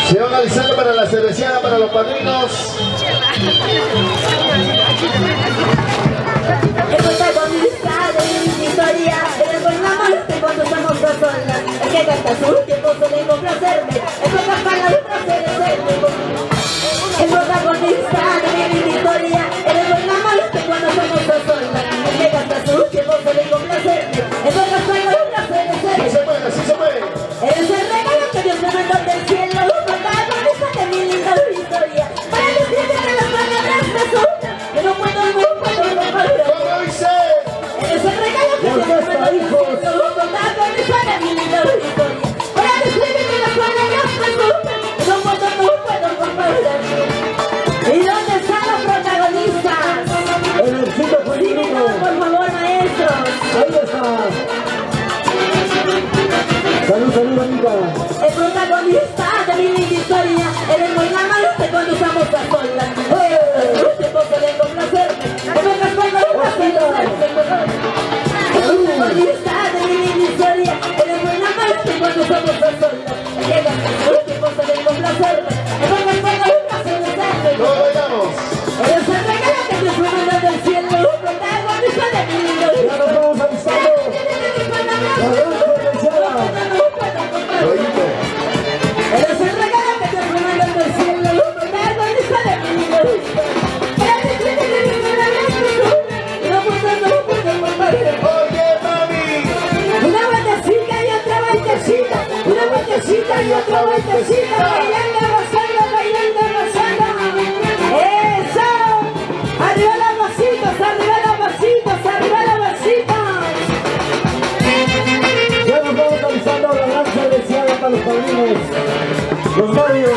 Se van alisando para la cerveceada, para los padrinos. El protagonista de mi historia, eres buen amante cuando estamos dos solas. El que gasta su tiempo solo en complacerme, el que paga de placeres. El protagonista de mi historia, eres buen amante cuando estamos dos solas. El que gasta su tiempo solo en complacerme, el que paga de placeres. Sí se puede, sí se puede. Eres el regalo que Dios me mandó del cielo, un protagonista de mi linda historia. Para describirte las palabras me sobran, que no puedo comparar. ¿Cómo dice? Eres el regalo que Dios me mandó del cielo, un protagonista de mi linda historia. Para describirte las palabras me sobran, que no puedo comparar. ¿Y dónde están los protagonistas? En el sitio Díganlo, jurídico. por favor, maestros. Ahí está. Salud, salud, amiga. El protagonista de mi linda historia, eres muy amante cuando estamos a solas. Un tiempo se le complacerme, que me responda un placer. El protagonista de mi linda historia, eres muy amante cuando estamos a solas. Que un tiempo vueltecita y otra vueltecita, bailando, gozando, bailando, gozando. ¡Eso! ¡Arriba los vasitos, arriba los vasitos, arriba los vasitos! Ya nos vamos realizando la gran cerveceada para los padrinos, los novios.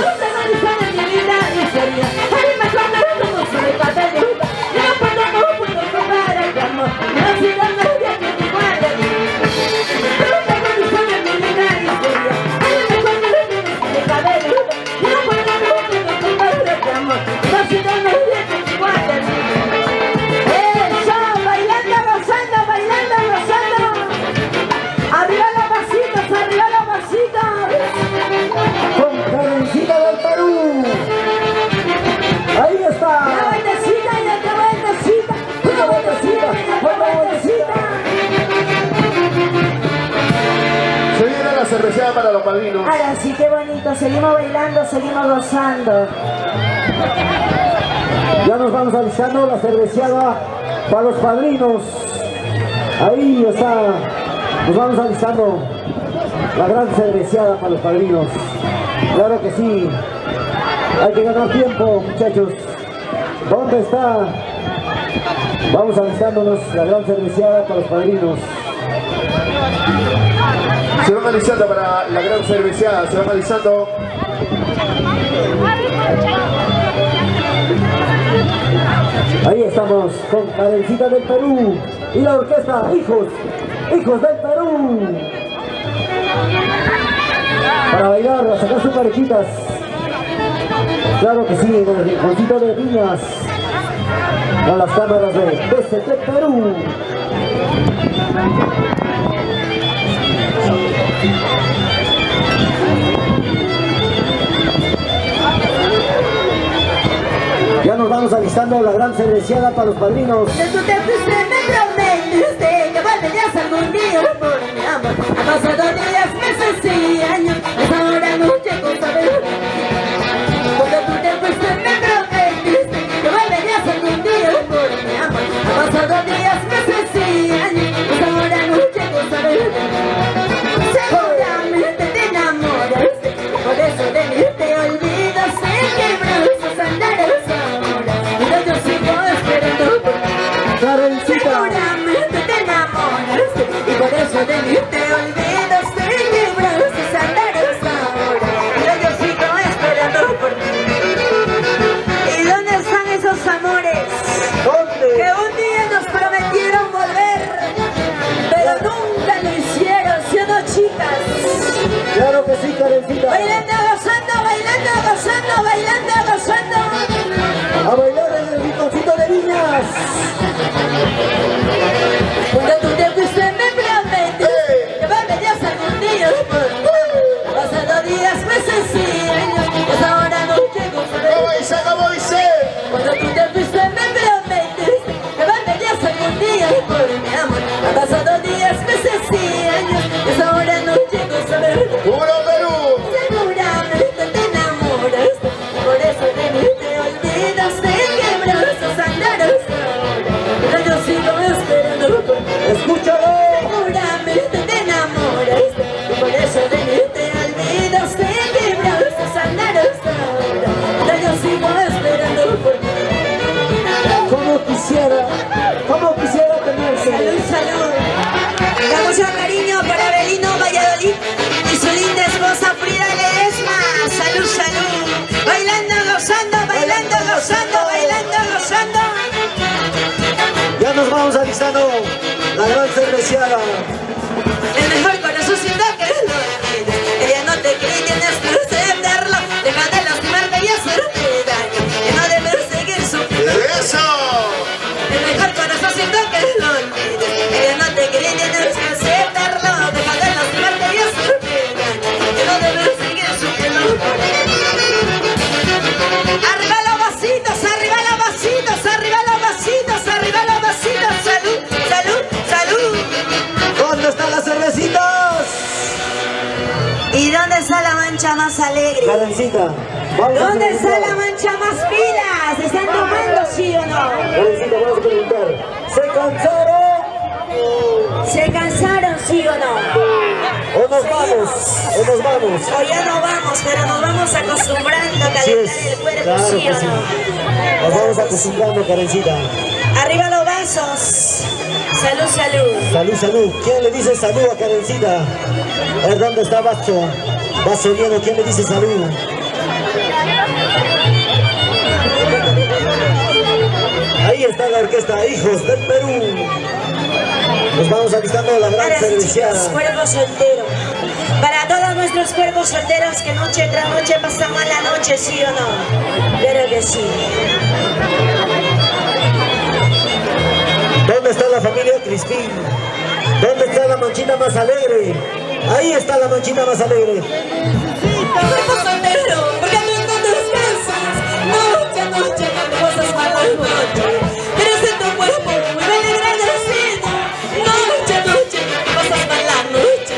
Cerveceada para los padrinos. Ahora sí, qué bonito, seguimos bailando, seguimos gozando. Ya nos vamos alistando la cerveceada para los padrinos. Ahí está. Nos vamos alistando la gran cerveceada para los padrinos. Claro que sí. Hay que ganar tiempo, muchachos. ¿Dónde está? Vamos alistándonos la gran cerveceada para los padrinos. Se van alisando para la gran cerveceada, se van alisando. Ahí estamos con Karencita del Perú y la orquesta Hijos del Perú. Para bailar, a sacar sus parejitas. Claro que sí, en el rinconcito de Viñas. Con las cámaras de BCT Perú. Ya nos vamos alistando la gran cerveceada para los padrinos. De tu te fuiste, me prometiste que volverías algún día por mi amor. Han pasado días, meses y años, es ahora noche con saber. Cuando tú te fuiste, me prometiste que volverías algún día por mi amor. Han pasado días, meses y años, es ahora noche con saber. Seguramente te enamoraste, por eso de mí te olvidaste, quebraste andares ahora, pero yo sigo esperando. Karencita. Seguramente te enamoraste y por eso de mí te olvidaste, quebraste andares ahora, pero yo sigo esperando por ti. ¿Y dónde están esos amores ¿Dónde? que un día nos prometieron volver, pero nunca lo hicieron, ¿sí o no, chicas? Claro que sí, Karencita. Bailando, gozando, bailando, gozando, bailando, gozando. A bailar en el rinconcito de Viñas. Cuando tú te fuiste me prometiste que volverías algún día por mí. Pasado días, meses y años, pues ahora no llego a ver. ¿Cómo dice? Cuando tú te fuiste me prometiste que volverías algún día por mi amor. Han pasado días, meses y años, pues ahora no llego a saber. ¡Puro Perú! Seguramente te enamoraste, por eso de mí te olvidaste, quebraste andares ahora, pero yo sigo esperando por ti. Escúchalo. Seguramente te enamoraste, y por eso de mí te olvidaste, quebraste andares ahora, pero yo sigo esperando por ti. Como quisiera tenerse. Salud, salud. Da mucho cariño para Belino Valladolid y su linda esposa Frida Ledesma. Salud, salud. Bailando, gozando, bailando, gozando, bailando, gozando. Ya nos vamos alistando la gran cerveceada. El mejor corazón siento que lo tienes. Ella no te cree, tienes que entenderlo. Deja de lastimarte y hacerte daño, que no debes seguir sufriendo. ¡Eso! El mejor corazón siento que lo olvides. Ella no te quiere, tienes que aceptarlo. Deja de lastimarte y hacerte daño, que no debes seguir sufriendo. Arriba los vasitos, arriba los vasitos, arriba los vasitos, arriba los vasitos. Salud, salud, salud. ¿Dónde están las cervecitas? ¿Y dónde está la mancha más alegre? Karencita. Vamos a ¿Dónde está preguntar. la mancha más pilas? ¿Están tomando, sí o no? Karencita, vamos a preguntar. ¿Se cansaron? ¿Se cansaron, sí o no? O nos vamos, o nos vamos. O ya no vamos, pero nos vamos acostumbrando a Así calentar es, el cuerpo, claro ¿sí que o sí. no? Nos vamos acostumbrando, Karencita. Arriba los vasos. Salud, salud. Salud, salud. ¿Quién le dice salud a Karencita? A ver, ¿dónde está Vaso? Vaso lleno, ¿quién le dice salud? Ahí está la orquesta Hijos del Perú. Nos vamos alistando la gran Ahora sí, chicos, cerveceada. cuerpo soltero. Para todos nuestros cuerpos solteros que noche tras noche pasan mala noche, ¿sí o no? Claro que sí. ¿Dónde está la familia Crispín? ¿Dónde está la manchita más alegre? Ahí está la manchita más alegre. Cuerpo soltero, porque tú no descansas. Noche a noche cuando pasas mala noche. Eres en tu cuerpo muy agradecido. Noche a noche cuando pasas mala noche.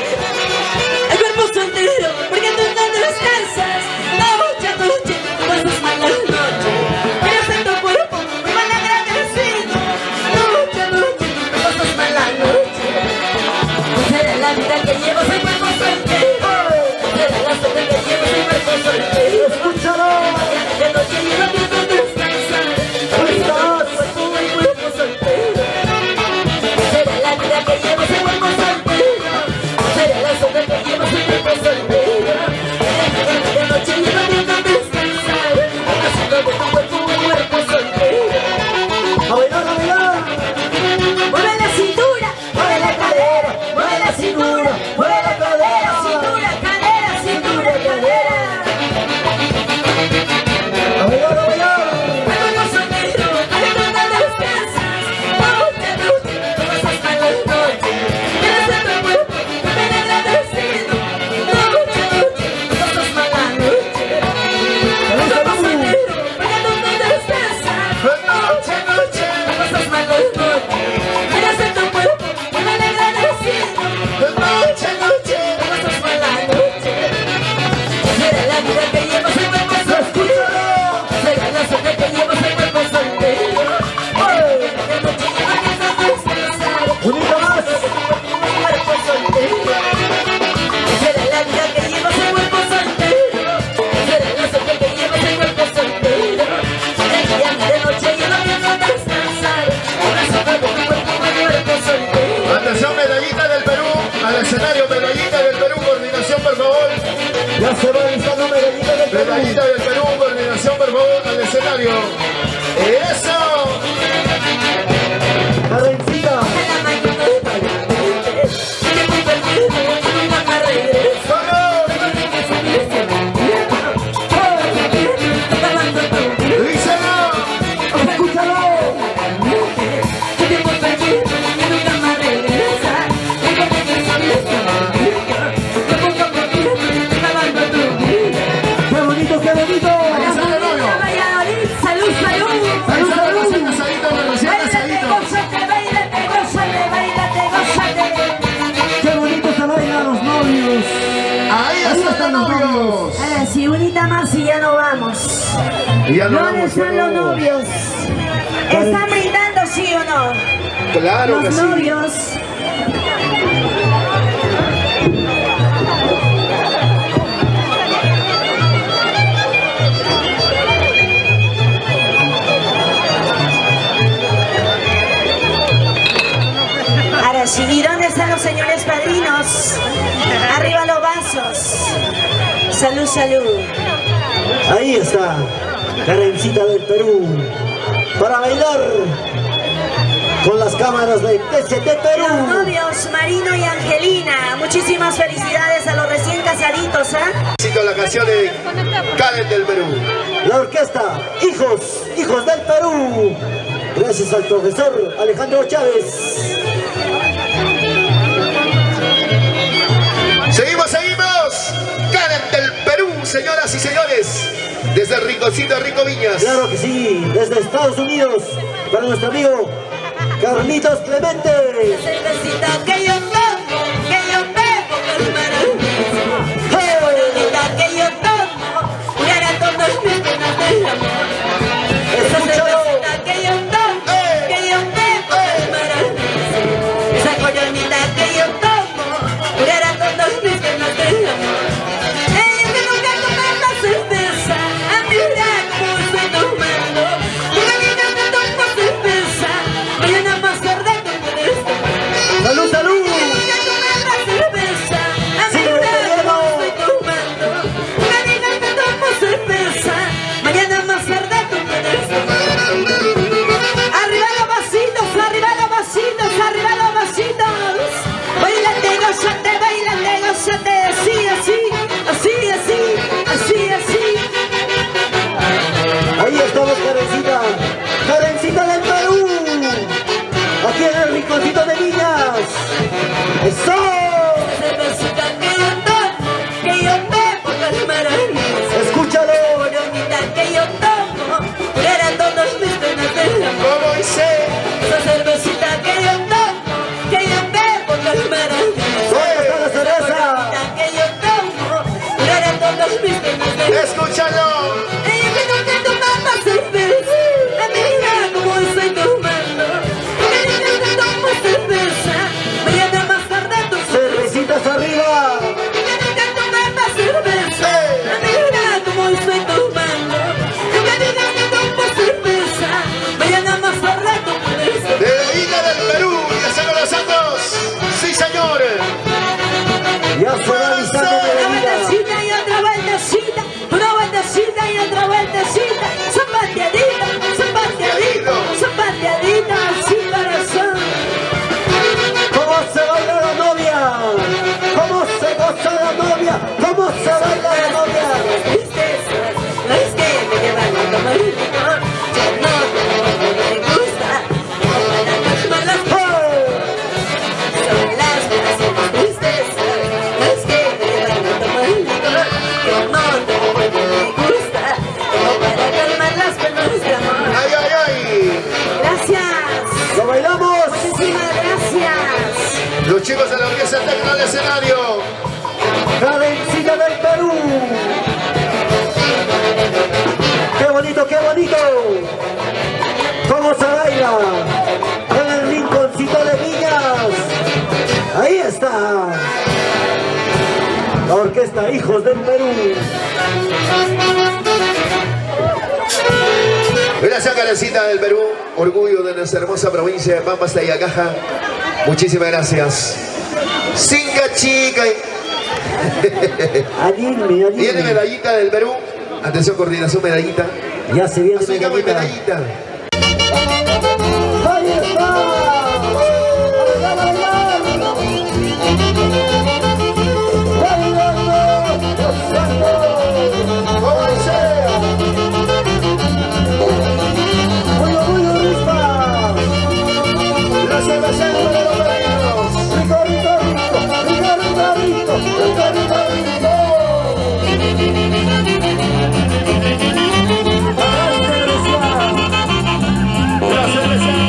El cuerpo soltero, porque tú no descansas. Noche a noche cuando pasas mala noche. Eres en tu cuerpo muy mal agradecido. Noche a noche cuando pasas mala noche. Será la vida que llevas el cuerpo soltero. Será la suerte que llevas el cuerpo soltero. ¡Escúchalo! De noche y no pienso descansar. ¡Ahorita! El cuerpo soltero. Será la vida que llevas el cuerpo soltero. Será la suerte que llevas el cuerpo soltero. De noche y no pienso descansar. Haciendo de tu cuerpo un cuerpo soltero. ¡A bailar, a bailar! Mueve la cintura, mueve la cadera, mueve la cintura, mueve la cadera, cintura, cadera, cintura, cadera. ¡A bailar, a bailar! Cuerpo soltero, para que no descansas. Noche a noche, no pasas malas noches. Eres de tu cuerpo, me agradecido. Noche a noche, no pasas malas noches. Cuerpo soltero, para que no descansas. Noche a noche, no pasas malas noches. Eres de tu cuerpo, me agradecido. Noche a noche, no pasas malas noches. Será la vida que llevas el cuerpo soltero. Será la suerte que llevas el cuerpo soltero. De noche y no piensas descansar. ¡Unita más! Cuerpo soltero. Será la vida que llevas el cuerpo soltero. Será la suerte que llevas el cuerpo soltero. De día y de noche y no piensas descansar. Corazón de tu cuerpo soltero. Atención, medallita del Perú. Al escenario, medallita del Perú. Coordinación, por favor. Ya se va alistando medallita del Perú. Medallita del Perú. Coordinación, por favor, al escenario. ¡Eso! Karencita. La mañana de bailarte, que muy perdido, nunca más regreso. ¡Díselo! ¡Escúchalo! ¡Qué bonito, qué bonito! Salud, salud. ¡Salud, salud! Recién casadito, recién casadito. Báilate, gózate. ¡Qué bonito se bailan los novios! Ahí están los novios. Ahora sí, unita más y ya no vamos. Y ya no ¿Dónde vamos, están los novios? ¿Están brindando, sí o no? Claro que Los sí. novios. Ahora sí, ¿y dónde están los señores padrinos? Arriba los vasos. Salud, salud. Ahí está, Karencita del Perú, para bailar con las cámaras de TCT Los Perú. novios Marino y Angelina, muchísimas felicidades a los recién casaditos, ¿ah? Cito la canción de Karen del Perú. La orquesta Hijos del Perú, gracias al profesor Alejandro Chávez. Seguimos. Karen del Perú, señoras y señores. Desde el rinconcito de Rico Viñas. Claro que sí, desde Estados Unidos, para nuestro amigo Carlitos Clemente. Cervecita que yo tomo, que yo bebo, que es maravilloso. Qué bonita que yo tomo, y ahora todas mis penas de amor. Esa cervecita que yo tomo, que yo bebo, que es maravilloso. Esa coronita que yo tomo, y ahora todas mis los mis penas de Escúchalo. ella me no te tomaba cerveza. A mí mira cómo estoy tomando. Ella me no toma cerveza. Mañana más tarde tu Cervecitas arriba. ella no te tomaba cerveza. A mí mira cómo estoy tomando. Ella me no toma cerveza. Mañana más tarde tu cerveza. De la isla del Perú, ya se los santos. Sí, señor. Ya se va avisando de Una la vida. vueltecita y otra vueltecita, una vueltecita y otra vueltecita, zapateadita, zapateadita, zapateadita, sin corazón. ¿Cómo se baila la novia? ¿Cómo se goza la novia? ¿Cómo se baila la novia? Tristezas, no es que me llevan a tomar un licor, yo no me gusta, no las sobre las pequeñas tristezas, no es que me llevan a tomar un licor, yo no me gusta, como para calmar las penas de amor. Ay, ay, ay. Gracias, ¡Lo bailamos! muchísimas gracias. Los chicos de la orquesta tecno al escenario. ¡Cadencita del Perú! ¡Qué bonito, qué bonito! ¿Cómo se baila? En el rinconcito de Viñas. Ahí está. La orquesta Hijos del Perú. Gracias, Carecita del Perú. Orgullo de nuestra hermosa provincia de Pampas, Tayacaja. Muchísimas gracias. Cinca chica. Adilme, Viene adilme. medallita del Perú. Atención, coordinación, medallita. Ya se viene Así que muy medallita. medallita. ¡Ahí está! ¡A bailar! ¡Bailando! ¡Gozando! ¡Como sea! ¡Muy orgullo, rispa! La celebración de los peregrinos. ¡Rico, rico, rico! ¡Rico, rico, rico! ¡Rico, rico, rico! ¡Ay, qué delicia! La celebración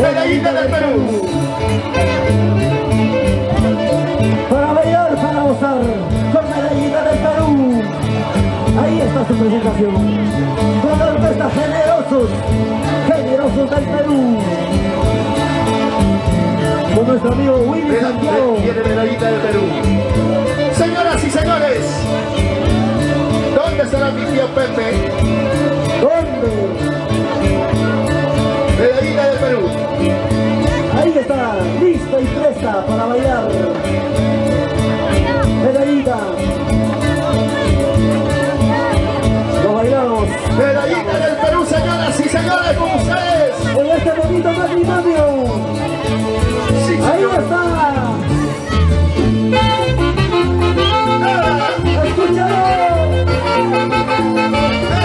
Medallita del Perú. Para bailar, para gozar, con medallita del Perú. Ahí está su presentación. Con la orquesta Generosos, Generosos del Perú. Con nuestro amigo Willy Santiago. Tiene medallita del Perú. Señoras y señores, ¿dónde estará mi tío Pepe? ¿Dónde? Medallita del Perú. Ahí está, lista y presta para bailar. Medallita. Lo bailamos. Medallita del Perú, señoras y señores, con ustedes. En este bonito matrimonio. Sí, Ahí señor. está. Escúchalo.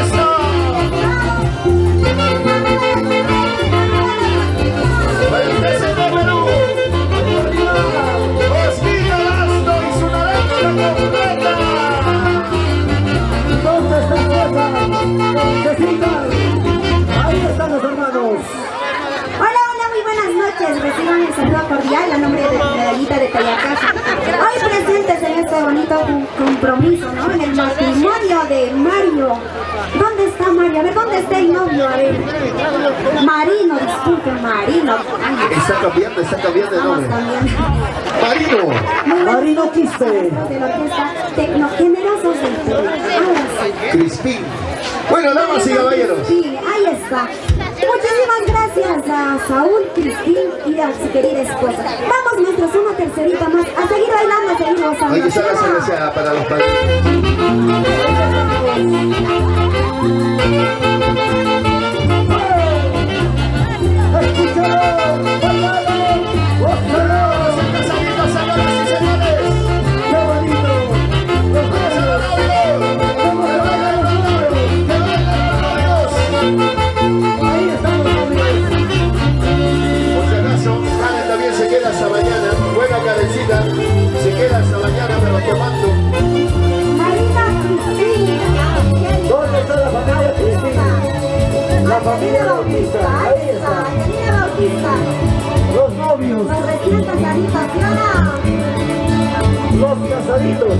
¡Eso! El presidente de Perú, Osquilla Lasto y su naranja completa. ¿Dónde está fuerza? Se sigan. Ahí están los hermanos. Hola, hola, muy buenas noches. Reciban el saludo cordial a nombre de Medallita de Cayacaja. Hoy presentes en este bonito compromiso, ¿no? En el matrimonio de Mario. ¿Dónde está Mario? A ver, ¿dónde está el novio? A ver. Marino, disculpe, Marino. Ay, Está cambiando de estamos nombre. cambiando. Marino, Marino Quispe. De la orquesta Tecnogenerosos del Perú. Ahora sí. Crispín. Bueno, damas y caballeros. Sí, ahí está. Muchísimas gracias a Saúl, Cristín y a su querida esposa. Vamos nuestros una tercerita más a seguir bailando, a seguir gozando. Ahí está la cerveza para los padres. Escúchalo. Bailalo. Gózalo. Señoras y señores. Qué bonito. Los ahí están los novios. Por si acaso, Karen también se queda hasta mañana. Buena Karencita, se queda hasta mañana, pero tomando. Marina Cristina. ¿Dónde está la familia Cristina? La familia Bautista. Ahí está. Yanina Bautista. Los novios. Los recién casaditos, ¿sí o no? Los casaditos.